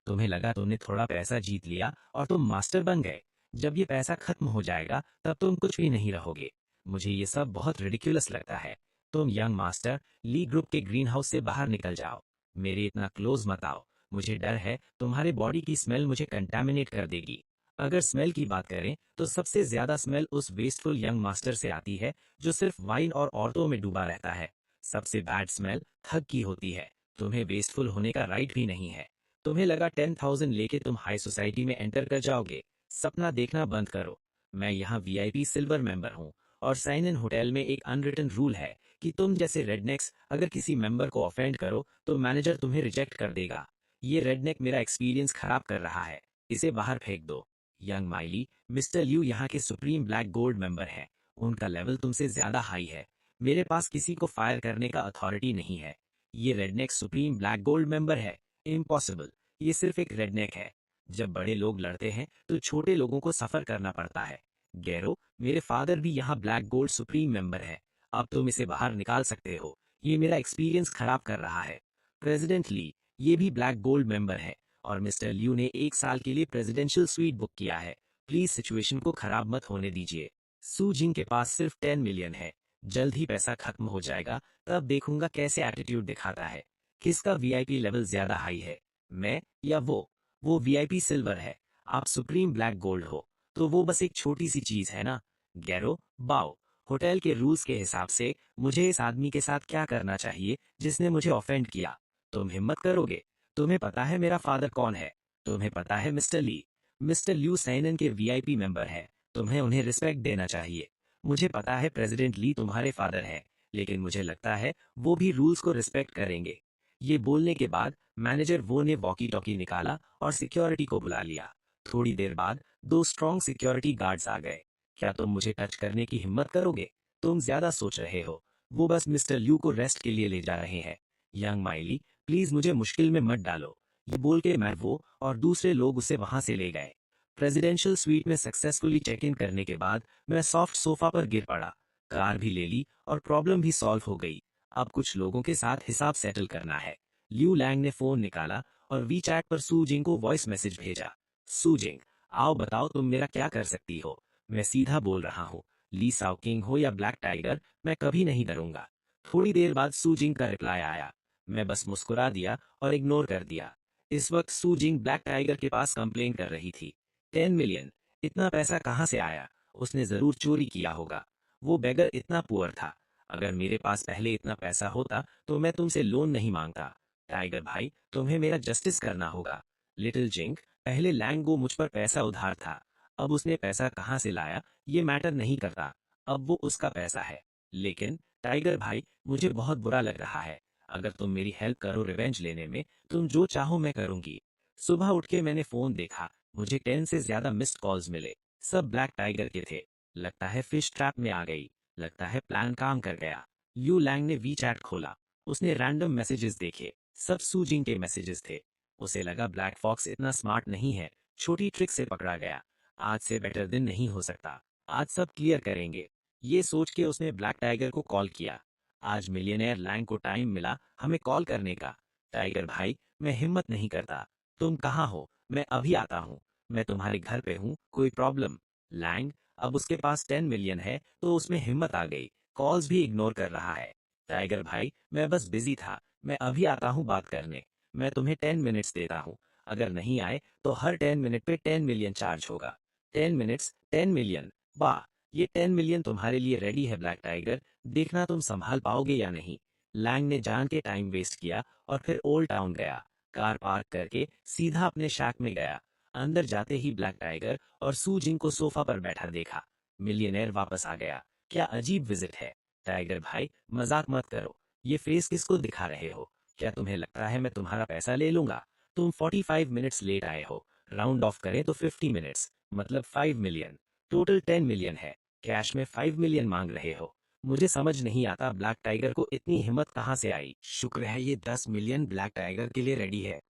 तुम्हें लगा तुमने थोड़ा पैसा जीत लिया और तुम मास्टर बन गए। जब ये पैसा खत्म हो जाएगा तब तुम कुछ भी नहीं रहोगे। मुझे ये सब बहुत रिडिकुलस लगता है। तुम यंग मास्टर, ली ग्रुप के ग्रीन हाउस से बाहर निकल जाओ। मेरे इतना क्लोज मत आओ। मुझे डर है तुम्हारे बॉडी की स्मेल मुझे कंटामिनेट कर देगी। अगर स्मेल की बात करें तो सबसे ज्यादा स्मेल उस वेस्टफुल यंग मास्टर से आती है जो सिर्फ वाइन और औरतों में डूबा रहता है। सबसे बैड स्मेल थग की होती है। तुम्हें वेस्टफुल होने का राइट भी नहीं है। तुम्हें लगा 10,000 लेके तुम हाई सोसाइटी में एंटर कर जाओगे? सपना देखना बंद करो। मैं यहाँ वीआईपी सिल्वर मेंबर हूँ और साइन इन होटल में एक अनरिटन रूल है कि तुम जैसे रेडनेक्स अगर किसी मेंबर को ऑफेंड करो तो मैनेजर तुम्हें रिजेक्ट कर देगा। ये रेडनेक मेरा एक्सपीरियंस खराब कर रहा है। इसे बाहर फेंक दो। यंग माइली, मिस्टर लिू यहाँ के सुप्रीम ब्लैक गोल्ड मेंबर हैं। उनका लेवल तुमसे ज्यादा हाई है। मेरे पास किसी को फायर करने का अथॉरिटी नहीं है। ये रेडनेक सुप्रीम ब्लैक गोल्ड मेंबर है। इम्पॉसिबल। ये सिर्फ एक रेडनेक है। जब बड़े लोग लड़ते हैं तो छोटे लोगों को सफर करना पड़ता है। गैरो, मेरे फादर भी यहाँ ब्लैक गोल्ड सुप्रीम मेंबर है। अब तुम इसे बाहर निकाल सकते हो। ये मेरा एक्सपीरियंस खराब कर रहा है। प्रेसिडेंट ली, ये भी ब्लैक गोल्ड मेंबर है और मिस्टर लियू ने 1 साल के लिए प्रेसिडेंशियल स्वीट बुक किया है। प्लीज सिचुएशन को खराब मत होने दीजिए। सू जिंग के पास सिर्फ 10 मिलियन है। जल्द ही पैसा खत्म हो जाएगा, तब देखूंगा कैसे एटीट्यूड दिखाता है। किसका वीआईपी लेवल ज्यादा हाई है, मैं या वो वीआईपी सिल्वर है। आप सुप्रीम ब्लैक गोल्ड हो तो वो बस एक छोटी सी चीज है ना। गैरो, बाओ, होटल के रूल्स के हिसाब से मुझे इस आदमी के साथ क्या करना चाहिए जिसने मुझे ऑफेंड किया? तुम हिम्मत करोगे? तुम्हें पता है मेरा फादर कौन है? तुम्हें पता है मिस्टर ली? मिस्टर ल्यू सैनन के वीआईपी मेंबर हैं। तुम्हें उन्हें रिस्पेक्ट देना चाहिए। मुझे पता है प्रेसिडेंट ली तुम्हारे फादर हैं, लेकिन मुझे लगता है वो भी रूल्स को रिस्पेक्ट करेंगे। ये बोलने के बाद मैनेजर वो ने वॉकी टॉकी निकाला और सिक्योरिटी को बुला लिया। थोड़ी देर बाद 2 स्ट्रॉन्ग सिक्योरिटी गार्ड्स आ गए। क्या तुम मुझे टच करने की हिम्मत करोगे? तुम ज्यादा सोच रहे हो। वो बस मिस्टर ल्यू को रेस्ट के लिए ले जा रहे हैं। यंग माइली, प्लीज मुझे मुश्किल में मत डालो। ये बोल के मैं वो और दूसरे लोग उसे वहां से ले गए। प्रेसिडेंशियल स्वीट में सक्सेसफुली चेक इन करने के बाद मैं सॉफ्ट सोफा पर गिर पड़ा। कार भी ले ली और प्रॉब्लम भी सॉल्व हो गई। अब कुछ लोगों के साथ हिसाब सेटल करना है। ल्यू लैंग ने फोन निकाला और वी चैट पर सू जिंग को वॉइस मैसेज भेजा। सू जिंग, आओ बताओ तुम मेरा क्या कर सकती हो। मैं सीधा बोल रहा हूँ। ली साउकिंग हो या ब्लैक टाइगर, मैं कभी नहीं डरूंगा। थोड़ी देर बाद सू जिंग का रिप्लाई आया। मैं बस मुस्कुरा दिया और इग्नोर कर दिया। इस वक्त सू जिंग ब्लैक टाइगर के पास कंप्लेन कर रही थी। 10 मिलियन, इतना पैसा कहाँ से आया? उसने जरूर चोरी किया होगा। वो बेगर इतना पुअर था। अगर मेरे पास पहले इतना पैसा होता तो मैं तुमसे लोन नहीं मांगता। टाइगर भाई, तुम्हें मेरा जस्टिस करना होगा। लिटिल जिंग, पहले लैंगो मुझ पर पैसा उधार था। अब उसने पैसा कहाँ से लाया ये मैटर नहीं करता। अब वो उसका पैसा है। लेकिन टाइगर भाई, मुझे बहुत बुरा लग रहा है। अगर तुम मेरी हेल्प करो रिवेंज लेने में, तुम जो चाहो मैं करूंगी। सुबह उठ के मैंने फोन देखा। मुझे 10 से ज्यादा मिस्ड कॉल्स मिले। सब ब्लैक टाइगर के थे। लगता है फिश ट्रैप में आ गई। लगता है प्लान काम कर गया। यू लैंग ने वी चैट खोला। उसने रैंडम मैसेजेस देखे। सब सूजिंग के मैसेजेस थे। उसे लगा ब्लैक फॉक्स इतना स्मार्ट नहीं है। छोटी ट्रिक से पकड़ा गया। आज से बेटर दिन नहीं हो सकता। आज सब क्लियर करेंगे। ये सोच के उसने ब्लैक टाइगर को कॉल किया। आज मिलियनेयर लैंग को टाइम मिला हमें कॉल करने का। टाइगर भाई, मैं हिम्मत नहीं करता। तुम कहाँ हो? मैं अभी आता हूँ। मैं तुम्हारे घर पे हूँ, कोई प्रॉब्लम? लैंग, अब उसके पास 10 मिलियन है तो उसमें हिम्मत आ गई। कॉल्स भी इग्नोर कर रहा है। टाइगर भाई, मैं बस बिजी था। मैं अभी आता हूँ बात करने। मैं तुम्हें 10 मिनट्स देता हूँ। अगर नहीं आए तो हर 10 मिनट पे 10 मिलियन चार्ज होगा। 10 मिनट्स, 10 मिलियन। वाह! ये 10 मिलियन तुम्हारे लिए रेडी है ब्लैक टाइगर। देखना तुम संभाल पाओगे या नहीं। लैंग ने जान के टाइम वेस्ट किया और फिर ओल्ड टाउन गया। कार पार्क करके सीधा अपने शैक में गया। अंदर जाते ही ब्लैक टाइगर और सू जिंग को सोफा पर बैठा देखा। मिलियनेयर वापस आ गया। क्या अजीब विजिट है। टाइगर भाई, मजाक मत करो। ये फेस किसको दिखा रहे हो? क्या तुम्हें लगता है मैं तुम्हारा पैसा ले लूंगा? तुम 45 मिनट्स लेट आए हो। राउंड ऑफ करें तो 50 मिनट्स, मतलब 5 मिलियन। टोटल 10 मिलियन है। कैश में 5 मिलियन मांग रहे हो। मुझे समझ नहीं आता ब्लैक टाइगर को इतनी हिम्मत कहाँ से आई। शुक्र है ये 10 मिलियन ब्लैक टाइगर के लिए रेडी है।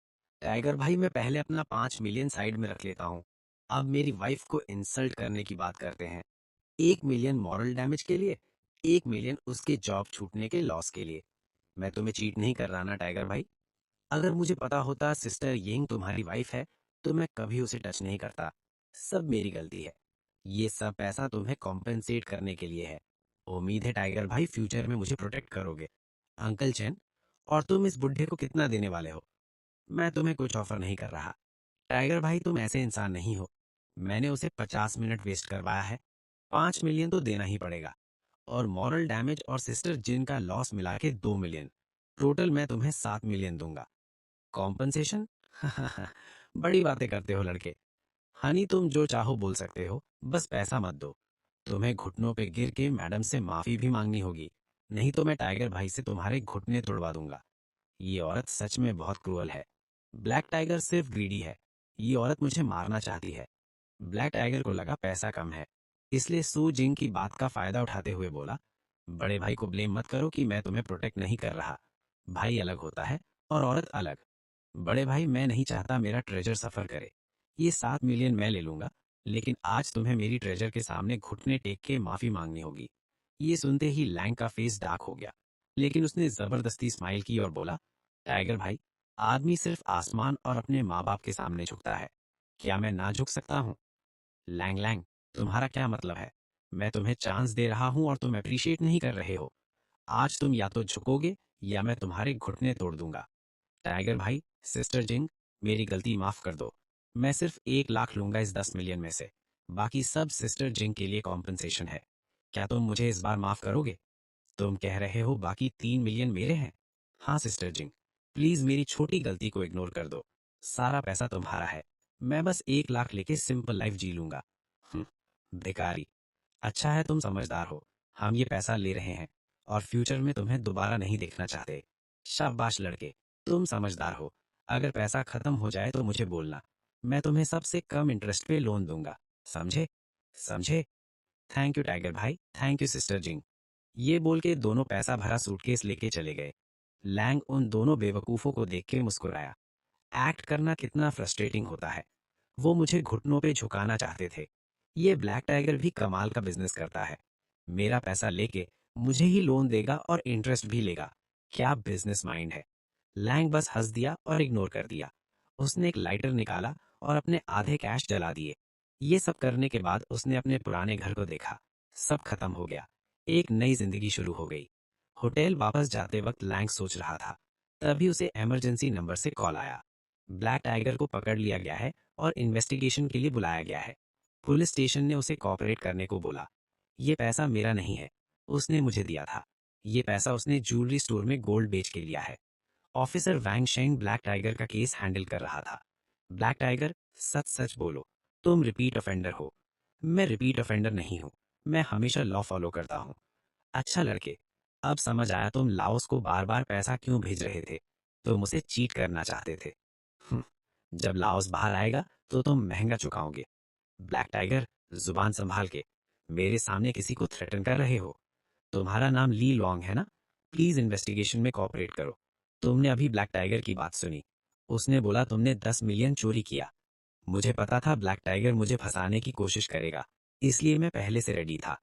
टाइगर भाई, मैं पहले अपना 5 मिलियन साइड में रख लेता हूँ। अब मेरी वाइफ को इंसल्ट करने की बात करते हैं। 1 मिलियन मॉरल डैमेज के लिए, 1 मिलियन उसके जॉब छूटने के लॉस के लिए। मैं तुम्हें चीट नहीं कर रहा ना टाइगर भाई। अगर मुझे पता होता सिस्टर यिंग तुम्हारी वाइफ है तो मैं कभी उसे टच नहीं करता। सब मेरी गलती है। ये सब पैसा तुम्हें कॉम्पेंसेट करने के लिए है। उम्मीद है टाइगर भाई फ्यूचर में मुझे प्रोटेक्ट करोगे। अंकल चैन, और तुम इस बुढ़े को कितना देने वाले हो? मैं तुम्हें कुछ ऑफर नहीं कर रहा। टाइगर भाई, तुम ऐसे इंसान नहीं हो। मैंने उसे 50 मिनट वेस्ट करवाया है। 5 मिलियन तो देना ही पड़ेगा। और मॉरल डैमेज और सिस्टर जिन का लॉस मिला के 2 मिलियन। टोटल मैं तुम्हें 7 मिलियन दूंगा। कॉम्पनसेशन? बड़ी बातें करते हो लड़के। हनी, तुम जो चाहो बोल सकते हो, बस पैसा मत दो। तुम्हें घुटनों पे गिर के मैडम से माफी भी मांगनी होगी। नहीं तो मैं टाइगर भाई से तुम्हारे घुटने तोड़वा दूंगा। ये औरत सच में बहुत क्रूअल है। ब्लैक टाइगर सिर्फ ग्रीडी है। ये औरत मुझे मारना चाहती है। ब्लैक टाइगर को लगा पैसा कम है, इसलिए सू जिंग की बात का फायदा उठाते हुए बोला, बड़े भाई को ब्लेम मत करो कि मैं तुम्हें प्रोटेक्ट नहीं कर रहा। भाई अलग होता है और औरत अलग। बड़े भाई, मैं नहीं चाहता मेरा ट्रेजर सफर करे। ये 7 मिलियन मैं ले लूंगा, लेकिन आज तुम्हें मेरी ट्रेजर के सामने घुटने टेक के माफी मांगनी होगी। ये सुनते ही लैंग का फेस डार्क हो गया, लेकिन उसने जबरदस्ती स्माइल की और बोला, टाइगर भाई, आदमी सिर्फ आसमान और अपने माँ बाप के सामने झुकता है। क्या मैं ना झुक सकता हूँ? लैंग लैंग, तुम्हारा क्या मतलब है? मैं तुम्हें चांस दे रहा हूँ और तुम अप्रिशिएट नहीं कर रहे हो। आज तुम या तो झुकोगे या मैं तुम्हारे घुटने तोड़ दूंगा। टाइगर भाई, सिस्टर जिंग, मेरी गलती माफ कर दो। मैं सिर्फ 1 लाख लूंगा इस 10 मिलियन में से। बाकी सब सिस्टर जिंग के लिए कॉम्पनसेशन है। क्या तुम मुझे इस बार माफ करोगे? तुम कह रहे हो बाकी 3 मिलियन मेरे हैं? हाँ सिस्टर जिंग, प्लीज मेरी छोटी गलती को इग्नोर कर दो। सारा पैसा तुम्हारा है। मैं बस 1 लाख लेके सिंपल लाइफ जी लूंगा। हम्म, बेकारी। अच्छा है तुम समझदार हो। हम ये पैसा ले रहे हैं और फ्यूचर में तुम्हें दोबारा नहीं देखना चाहते। शाबाश लड़के, तुम समझदार हो। अगर पैसा खत्म हो जाए तो मुझे बोलना। मैं तुम्हें सबसे कम इंटरेस्ट पे लोन दूंगा। समझे? समझे? थैंक यू टाइगर भाई, थैंक यू सिस्टर जिंग। ये बोल के दोनों पैसा भरा सूटकेस लेके चले गए। लैंग उन दोनों बेवकूफों को देख के मुस्कुराया। एक्ट करना कितना फ्रस्ट्रेटिंग होता है। वो मुझे घुटनों पे झुकाना चाहते थे। ये ब्लैक टाइगर भी कमाल का बिजनेस करता है। मेरा पैसा लेके मुझे ही लोन देगा और इंटरेस्ट भी लेगा। क्या बिजनेस माइंड है। लैंग बस हंस दिया और इग्नोर कर दिया। उसने एक लाइटर निकाला और अपने आधे कैश जला दिए। ये सब करने के बाद उसने अपने पुराने घर को देखा। सब खत्म हो गया। एक नई जिंदगी शुरू हो गई। होटल वापस जाते वक्त लैंग सोच रहा था। तभी उसे इमरजेंसी नंबर से कॉल आया। ब्लैक टाइगर को पकड़ लिया गया है और इन्वेस्टिगेशन के लिए बुलाया गया है। पुलिस स्टेशन ने उसे कॉपरेट करने को बोला। ये पैसा मेरा नहीं है, उसने मुझे दिया था। ये पैसा उसने ज्वेलरी स्टोर में गोल्ड बेच के लिया है। ऑफिसर वैंग शेंग ब्लैक टाइगर का केस हैंडल कर रहा था। ब्लैक टाइगर, सच सच बोलो, तुम रिपीट ऑफेंडर हो? मैं रिपीट ऑफेंडर नहीं हूँ। मैं हमेशा लॉ फॉलो करता हूँ। अच्छा लड़के, अब समझ आया तुम लाओस को बार बार पैसा क्यों भेज रहे थे। तुम उसे चीट करना चाहते थे। हम्म, जब लाओस बाहर आएगा तो तुम महंगा चुकाओगे। ब्लैक टाइगर, जुबान संभाल के। मेरे सामने किसी को थ्रेटन कर रहे हो? तुम्हारा नाम ली लॉन्ग है ना? प्लीज इन्वेस्टिगेशन में कोऑपरेट करो। तुमने अभी ब्लैक टाइगर की बात सुनी। उसने बोला तुमने 10 मिलियन चोरी किया। मुझे पता था ब्लैक टाइगर मुझे फंसाने की कोशिश करेगा, इसलिए मैं पहले से रेडी था।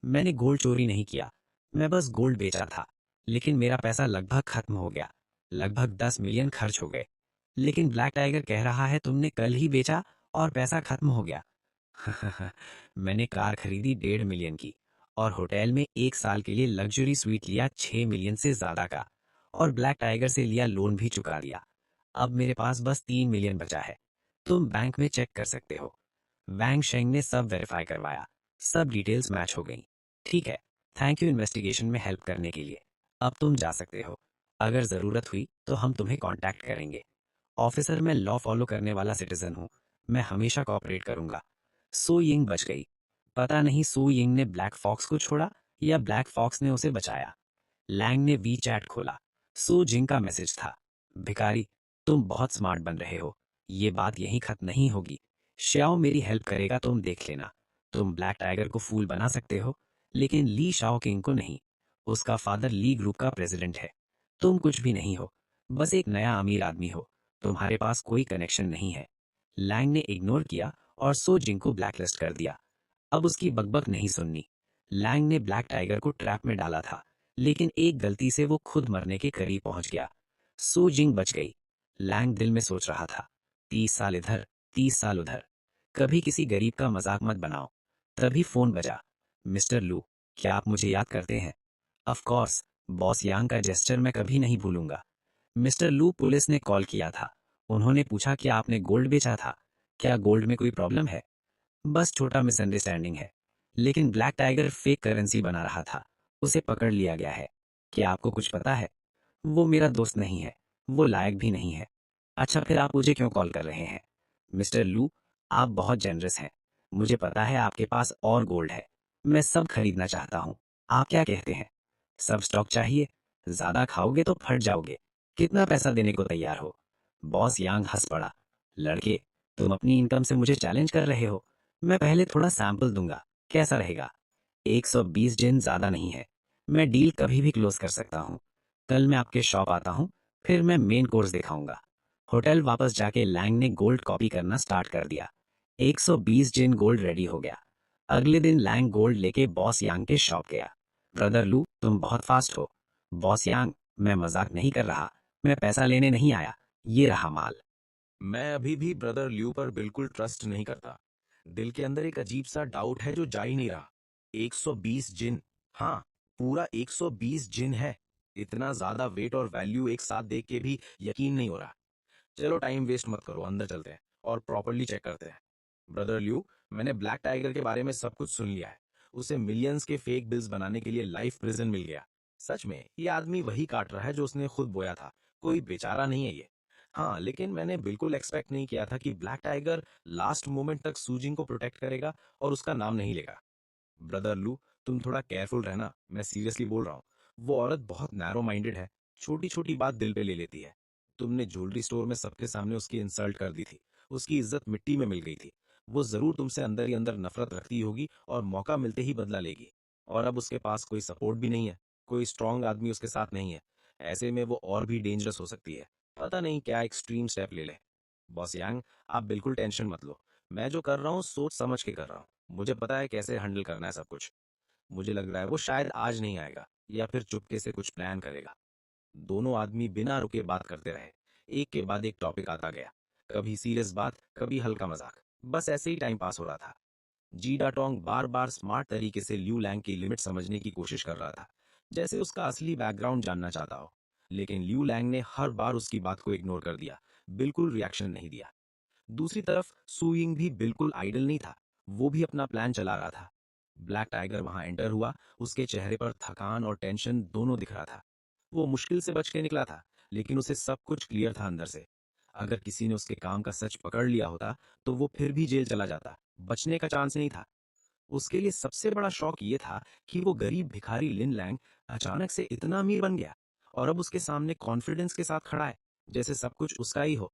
मैंने गोल्ड चोरी नहीं किया, मैं बस गोल्ड बेचा था। लेकिन मेरा पैसा लगभग खत्म हो गया, लगभग 10 मिलियन खर्च हो गए। लेकिन ब्लैक टाइगर कह रहा है तुमने कल ही बेचा और पैसा खत्म हो गया। मैंने कार खरीदी 1.5 मिलियन की और होटल में 1 साल के लिए लग्जरी स्वीट लिया 6 मिलियन से ज्यादा का, और ब्लैक टाइगर से लिया लोन भी चुका दिया। अब मेरे पास बस 3 मिलियन बचा है। तुम बैंक में चेक कर सकते हो। वैंग शेंग ने सब वेरीफाई करवाया, सब डिटेल्स मैच हो गई। ठीक है, थैंक यू इन्वेस्टिगेशन में हेल्प करने के लिए। अब तुम जा सकते हो। अगर जरूरत हुई तो हम तुम्हें कांटेक्ट करेंगे। ऑफिसर, मैं लॉ फॉलो करने वाला सिटीजन हूँ, मैं हमेशा कोऑपरेट करूंगा। सो यिंग बच गई। पता नहीं सो यिंग ने ब्लैक फॉक्स को छोड़ा या ब्लैक फॉक्स ने उसे बचाया। लैंग ने वी चैट खोला। सो जिंग का मैसेज था, भिखारी, तुम बहुत स्मार्ट बन रहे हो, ये बात यहीं खत्म नहीं होगी। श्याओ मेरी हेल्प करेगा, तुम देख लेना। तुम ब्लैक टाइगर को फूल बना सकते हो, लेकिन ली शाओ किंग को नहीं। उसका फादर ली ग्रुप का प्रेसिडेंट है। तुम कुछ भी नहीं हो, बस एक नया अमीर आदमी हो। तुम्हारे पास कोई कनेक्शन नहीं है। लैंग ने इग्नोर किया और सो जिंग को ब्लैकलिस्ट कर दिया। अब उसकी बकबक नहीं सुननी। लैंग ने ब्लैक टाइगर को ट्रैप में डाला था, लेकिन एक गलती से वो खुद मरने के करीब पहुंच गया। सो जिंग बच गई। लैंग दिल में सोच रहा था, 30 साल इधर, 30 साल उधर, कभी किसी गरीब का मजाक मत बनाओ। तभी फोन बजा। मिस्टर लू, क्या आप मुझे याद करते हैं? ऑफ कोर्स, बॉस यांग का जेस्चर मैं कभी नहीं भूलूंगा। मिस्टर लू, पुलिस ने कॉल किया था। उन्होंने पूछा कि आपने गोल्ड बेचा था। क्या गोल्ड में कोई प्रॉब्लम है? बस छोटा मिसअंडरस्टैंडिंग है। लेकिन ब्लैक टाइगर फेक करेंसी बना रहा था, उसे पकड़ लिया गया है। क्या आपको कुछ पता है? वो मेरा दोस्त नहीं है, वो लायक भी नहीं है। अच्छा, फिर आप मुझे क्यों कॉल कर रहे हैं? मिस्टर लू, आप बहुत जेनरस हैं। मुझे पता है आपके पास और गोल्ड है। मैं सब खरीदना चाहता हूँ। आप क्या कहते हैं? सब स्टॉक चाहिए? ज्यादा खाओगे तो फट जाओगे। कितना पैसा देने को तैयार हो? बॉस यांग हंस पड़ा। लड़के, तुम अपनी इनकम से मुझे चैलेंज कर रहे हो। मैं पहले थोड़ा सैंपल दूंगा, कैसा रहेगा? 120 जिन ज्यादा नहीं है। मैं डील कभी भी क्लोज कर सकता हूँ। कल मैं आपके शॉप आता हूँ, फिर मैं मेन कोर्स दिखाऊंगा। होटल वापस जाके लैंग ने गोल्ड कॉपी करना स्टार्ट कर दिया। 120 जिन गोल्ड रेडी हो गया। अगले दिन लैंग गोल्ड लेके बॉस यांग के शॉप गया। ब्रदर लू, तुम बहुत फास्ट हो। बॉस यांग, मैं मजाक नहीं कर रहा, मैं पैसा लेने नहीं आया, ये रहा माल। मैं अभी भी ब्रदर ल्यू पर बिल्कुल ट्रस्ट नहीं करता। दिल के अंदर एक अजीब सा डाउट है जो जा ही नहीं रहा। 120 जिन, हाँ, पूरा 120 जिन है। इतना ज्यादा वेट और वैल्यू एक साथ देख के भी यकीन नहीं हो रहा। चलो टाइम वेस्ट मत करो, अंदर चलते हैं और प्रॉपरली चेक करते हैं। ब्रदर ल्यू, मैंने ब्लैक टाइगर के बारे में सब कुछ सुन लिया है। उसे मिलियंस के फेक बिल्स बनाने के लिए लाइफ प्रिजन मिल गया। सच में ये आदमी वही काट रहा है जो उसने खुद बोया था। कोई बेचारा नहीं है ये। हाँ, लेकिन मैंने बिल्कुल एक्सपेक्ट नहीं किया था कि ब्लैक टाइगर लास्ट मोमेंट तक सूजिंग को प्रोटेक्ट करेगा और उसका नाम नहीं लेगा। ब्रदर लू, तुम थोड़ा केयरफुल रहना, मैं सीरियसली बोल रहा हूँ। वो औरत बहुत नैरो माइंडेड है, छोटी छोटी बात दिल पे ले लेती है। तुमने ज्वेलरी स्टोर में सबके सामने उसकी इंसल्ट कर दी थी, उसकी इज्जत मिट्टी में मिल गई थी। वो जरूर तुमसे अंदर ही अंदर नफरत रखती होगी और मौका मिलते ही बदला लेगी। और अब उसके पास कोई सपोर्ट भी नहीं है, कोई स्ट्रांग आदमी उसके साथ नहीं है। ऐसे में वो और भी डेंजरस हो सकती है। पता नहीं क्या एक्सट्रीम स्टेप ले ले। बॉस यांग, आप बिल्कुल टेंशन मत लो। मैं जो कर रहा हूँ सोच समझ के कर रहा हूँ। मुझे पता है कैसे हैंडल करना है सब कुछ। मुझे लग रहा है वो शायद आज नहीं आएगा, या फिर चुपके से कुछ प्लान करेगा। दोनों आदमी बिना रुके बात करते रहे। एक के बाद एक टॉपिक आता गया, कभी सीरियस बात, कभी हल्का मजाक। बस ऐसे ही टाइम पास हो रहा था। जी डाटोंग बार बार स्मार्ट तरीके से ल्यू लैंग की लिमिट समझने की कोशिश कर रहा था, जैसे उसका असली बैकग्राउंड जानना चाहता हो। लेकिन ल्यू लैंग ने हर बार उसकी बात को इग्नोर कर दिया, बिल्कुल रिएक्शन नहीं दिया। दूसरी तरफ सुइंग भी बिल्कुल आइडल नहीं था, वो भी अपना प्लान चला रहा था। ब्लैक टाइगर वहां एंटर हुआ, उसके चेहरे पर थकान और टेंशन दोनों दिख रहा था। वो मुश्किल से बच के निकला था, लेकिन उसे सब कुछ क्लियर था अंदर से। अगर किसी ने उसके काम का सच पकड़ लिया होता तो वो फिर भी जेल चला जाता, बचने का चांस नहीं था। उसके लिए सबसे बड़ा शौक ये था कि वो गरीब भिखारी लिन लैंग अचानक से इतना अमीर बन गया और अब उसके सामने कॉन्फिडेंस के साथ खड़ा है, जैसे सब कुछ उसका ही हो।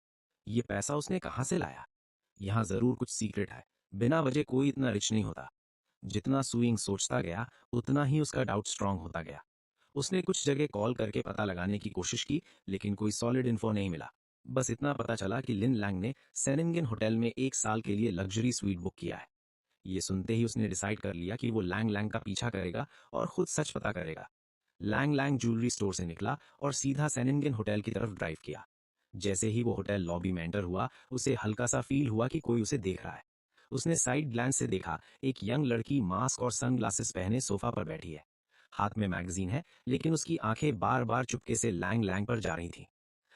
ये पैसा उसने कहाँ से लाया? यहाँ जरूर कुछ सीक्रेट है। बिना वजह कोई इतना रिच नहीं होता। जितना सुइंग सोचता गया, उतना ही उसका डाउट स्ट्रांग होता गया। उसने कुछ जगह कॉल करके पता लगाने की कोशिश की, लेकिन कोई सॉलिड इन्फो नहीं मिला। बस इतना पता चला कि लिन लैंग ने सेनिंगन होटल में 1 साल के लिए लग्जरी स्वीट बुक किया है। ये सुनते ही उसने डिसाइड कर लिया कि वो लैंग लैंग का पीछा करेगा और खुद सच पता करेगा। लैंग लैंग ज्वेलरी स्टोर से निकला और सीधा सेनिंगन होटल की तरफ ड्राइव किया। जैसे ही वो होटल लॉबी में एंटर हुआ, उसे हल्का सा फील हुआ कि कोई उसे देख रहा है। उसने साइड ग्लैंस से देखा, एक यंग लड़की मास्क और सनग्लासेस पहने सोफा पर बैठी है। हाथ में मैगजीन है, लेकिन उसकी आंखें बार बार चुपके से लैंग लैंग पर जा रही थी।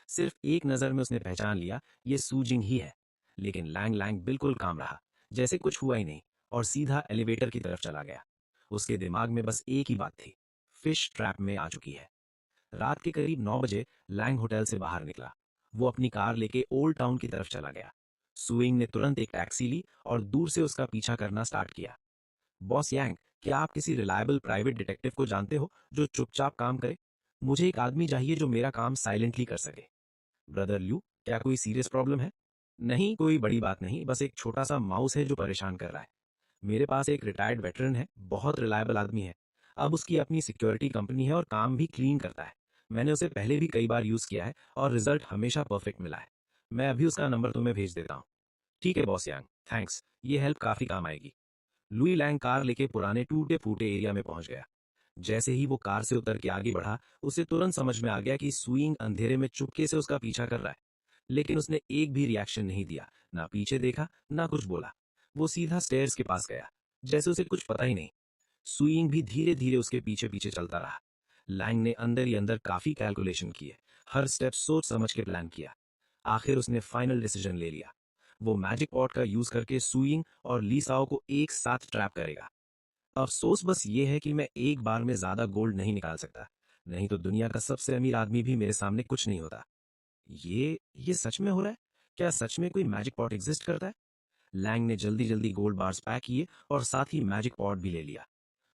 सिर्फ एक नजर में उसने पहचान लिया, ये सूजिंग ही है। लेकिन लैंग लैंग बिल्कुल काम रहा, जैसे कुछ हुआ ही नहीं, और सीधा एलिवेटर की तरफ चला गया। उसके दिमाग में बस एक ही बात थी, फिश ट्रैप में आ चुकी है। रात के करीब 9 बजे लैंग होटल से बाहर निकला। वो अपनी कार लेके ओल्ड टाउन की तरफ चला गया। सुइंग ने तुरंत एक टैक्सी ली और दूर से उसका पीछा करना स्टार्ट किया। बॉस यांग, क्या आप किसी रिलायबल प्राइवेट डिटेक्टिव को जानते हो जो चुपचाप काम करे? मुझे एक आदमी चाहिए जो मेरा काम साइलेंटली कर सके। ब्रदर ल्यू, क्या कोई सीरियस प्रॉब्लम है? नहीं, कोई बड़ी बात नहीं, बस एक छोटा सा माउस है जो परेशान कर रहा है। मेरे पास एक रिटायर्ड वेटरन है, बहुत रिलायबल आदमी है। अब उसकी अपनी सिक्योरिटी कंपनी है और काम भी क्लीन करता है। मैंने उसे पहले भी कई बार यूज किया है और रिजल्ट हमेशा परफेक्ट मिला है। मैं अभी उसका नंबर तुम्हें भेज देता हूँ। ठीक है बॉस यांग, थैंक्स, ये हेल्प काफी काम आएगी। लुई लैंग कार लेके पुराने टूटे फूटे एरिया में पहुंच गया। जैसे ही वो कार से उतर के आगे बढ़ा, उसे तुरंत समझ में आ गया कि सुइंग अंधेरे में चुपके से उसका पीछा कर रहा है। लेकिन उसने एक भी रिएक्शन नहीं दिया, ना पीछे देखा, ना कुछ बोला। वो सीधा स्टेयर्स के पास गया, जैसे उसे कुछ पता ही नहीं। सुइंग भी धीरे धीरे उसके पीछे पीछे चलता रहा। लैंग ने अंदर ही अंदर काफी कैलकुलेशन किए, हर स्टेप सोच समझ के प्लान किया। आखिर उसने फाइनल डिसीजन ले लिया। वो मैजिक पॉट का यूज करके सुइंग और लीसाओ को एक साथ ट्रैप करेगा। अफसोस बस ये है कि मैं एक बार में ज्यादा गोल्ड नहीं निकाल सकता, नहीं तो दुनिया का सबसे अमीर आदमी भी मेरे सामने कुछ नहीं होता। ये सच में हो रहा है? क्या सच में कोई मैजिक पॉट एग्जिस्ट करता है? लैंग ने जल्दी जल्दी गोल्ड बार्स पैक किए और साथ ही मैजिक पॉट भी ले लिया।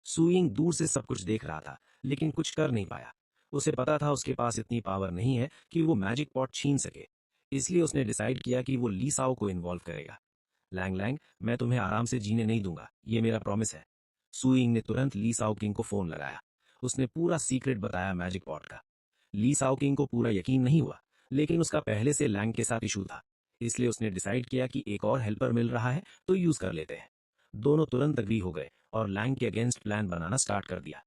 सुइंग दूर से सब कुछ देख रहा था, लेकिन कुछ कर नहीं पाया। उसे पता था उसके पास इतनी पावर नहीं है कि वो मैजिक पॉट छीन सके। इसलिए उसने डिसाइड किया कि वो लीसाओ को इन्वॉल्व करेगा। लैंग लैंग, मैं तुम्हें आराम से जीने नहीं दूंगा, ये मेरा प्रॉमिस है। सुइंग ने तुरंत ली साओ किंग को फोन लगाया। उसने पूरा सीक्रेट बताया मैजिक पॉट का। ली साओ किंग को पूरा यकीन नहीं हुआ, लेकिन उसका पहले से लैंग के साथ इशू था। इसलिए उसने डिसाइड किया कि एक और हेल्पर मिल रहा है तो यूज कर लेते हैं। दोनों तुरंत अग्री हो गए और लैंग के अगेंस्ट प्लान बनाना स्टार्ट कर दिया।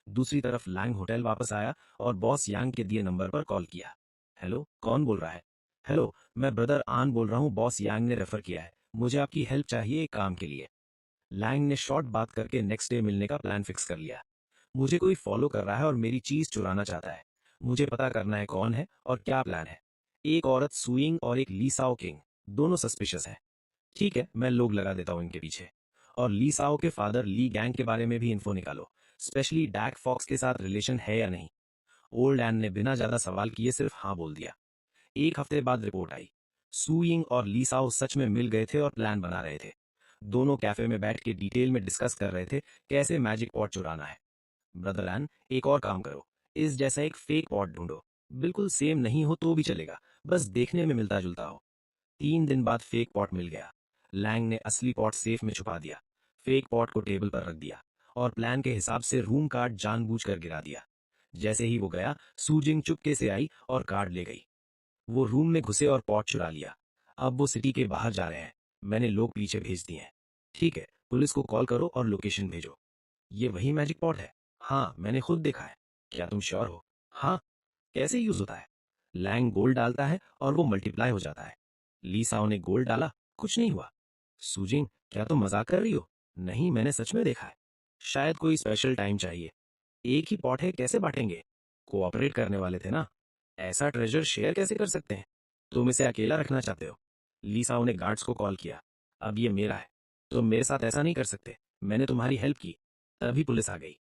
दूसरी तरफ लैंग होटल वापस आया और बॉस यांग के दिए नंबर पर कॉल किया। हेलो, कौन बोल रहा है? हेलो, मैं ब्रदर आन बोल रहा हूँ, बॉस यांग ने रेफर किया है। मुझे आपकी हेल्प चाहिए एक काम के लिए। लैंग ने शॉर्ट बात करके नेक्स्ट डे मिलने का प्लान फिक्स कर लिया। मुझे कोई फॉलो कर रहा है और मेरी चीज चुराना चाहता है। मुझे पता करना है कौन है और क्या प्लान है। एक औरत सुइंग और एक लीसाओ किंग, दोनों सस्पिशियस हैं। ठीक है, मैं लोग लगा देता हूँ इनके पीछे। और लीसाओ के फादर ली गैंग के बारे में भी इन्फो निकालो, स्पेशली डैक फॉक्स के साथ रिलेशन है या नहीं। ओल्ड एन ने बिना ज्यादा सवाल किए सिर्फ हाँ बोल दिया। एक हफ्ते बाद रिपोर्ट आई। सुइंग और लीसाओ सच में मिल गए थे और प्लान बना रहे थे। दोनों कैफे में बैठ के डिटेल में डिस्कस कर रहे थे कैसे मैजिक पॉट चुराना है। ब्रदर एन, एक और काम करो, इस जैसा एक फेक पॉट ढूंढो। बिल्कुल सेम नहीं हो तो भी चलेगा, बस देखने में मिलता जुलता हो। 3 दिन बाद फेक पॉट मिल गया। लैंग ने असली पॉट सेफ में छुपा दिया, फेक पॉट को टेबल पर रख दिया और प्लान के हिसाब से रूम कार्ड जानबूझकर गिरा दिया। जैसे ही वो गया, सूजिंग चुपके से आई और कार्ड ले गई। वो रूम में घुसे और पॉट चुरा लिया। अब वो सिटी के बाहर जा रहे हैं। मैंने लोग पीछे भेज दिए हैं। ठीक है, पुलिस को कॉल करो और लोकेशन भेजो। ये वही मैजिक पॉट है? हाँ, मैंने खुद देखा है। क्या तुम श्योर हो? हाँ। कैसे यूज होता है? लैंग गोल्ड डालता है और वो मल्टीप्लाई हो जाता है। लीसाओ ने गोल्ड डाला, कुछ नहीं हुआ। सुजिंग, क्या तुम मजाक कर रही हो? नहीं, मैंने सच में देखा है। शायद कोई स्पेशल टाइम चाहिए। एक ही पॉट है, कैसे बांटेंगे? कोऑपरेट करने वाले थे ना। ऐसा ट्रेजर शेयर कैसे कर सकते हैं? तुम इसे अकेला रखना चाहते हो। लीसाओ ने गार्ड्स को कॉल किया। अब ये मेरा है, तुम मेरे साथ ऐसा नहीं कर सकते। मैंने तुम्हारी हेल्प की, तभी पुलिस आ गई।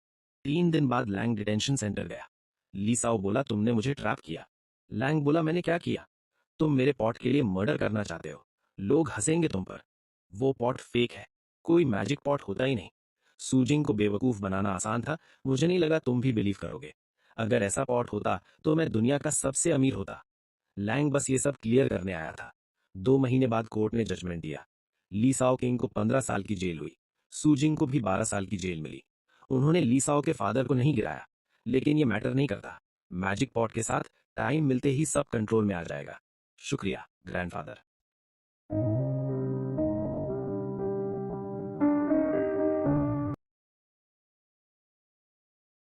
3 दिन बाद लैंग डिटेंशन सेंटर गया। लीसाओ बोला, तुमने मुझे ट्रैप किया। लैंग बोला, मैंने क्या किया? तुम मेरे पॉट के लिए मर्डर करना चाहते हो। लोग हंसेंगे तुम पर। वो पॉट फेक है, कोई मैजिक पॉट होता ही नहीं। सूजिंग को बेवकूफ बनाना आसान था, मुझे नहीं लगा तुम भी बिलीव करोगे। अगर ऐसा पॉट होता तो मैं दुनिया का सबसे अमीर होता। लैंग बस ये सब क्लियर करने आया था। 2 महीने बाद कोर्ट ने जजमेंट दिया। लीसाओ किंग को 15 साल की जेल हुई। सूजिंग को भी 12 साल की जेल मिली। उन्होंने लीसाओ के फादर को नहीं गिराया, लेकिन ये मैटर नहीं करता। मैजिक पॉट के साथ टाइम मिलते ही सब कंट्रोल में आ जाएगा। शुक्रिया, ग्रैंडफादर।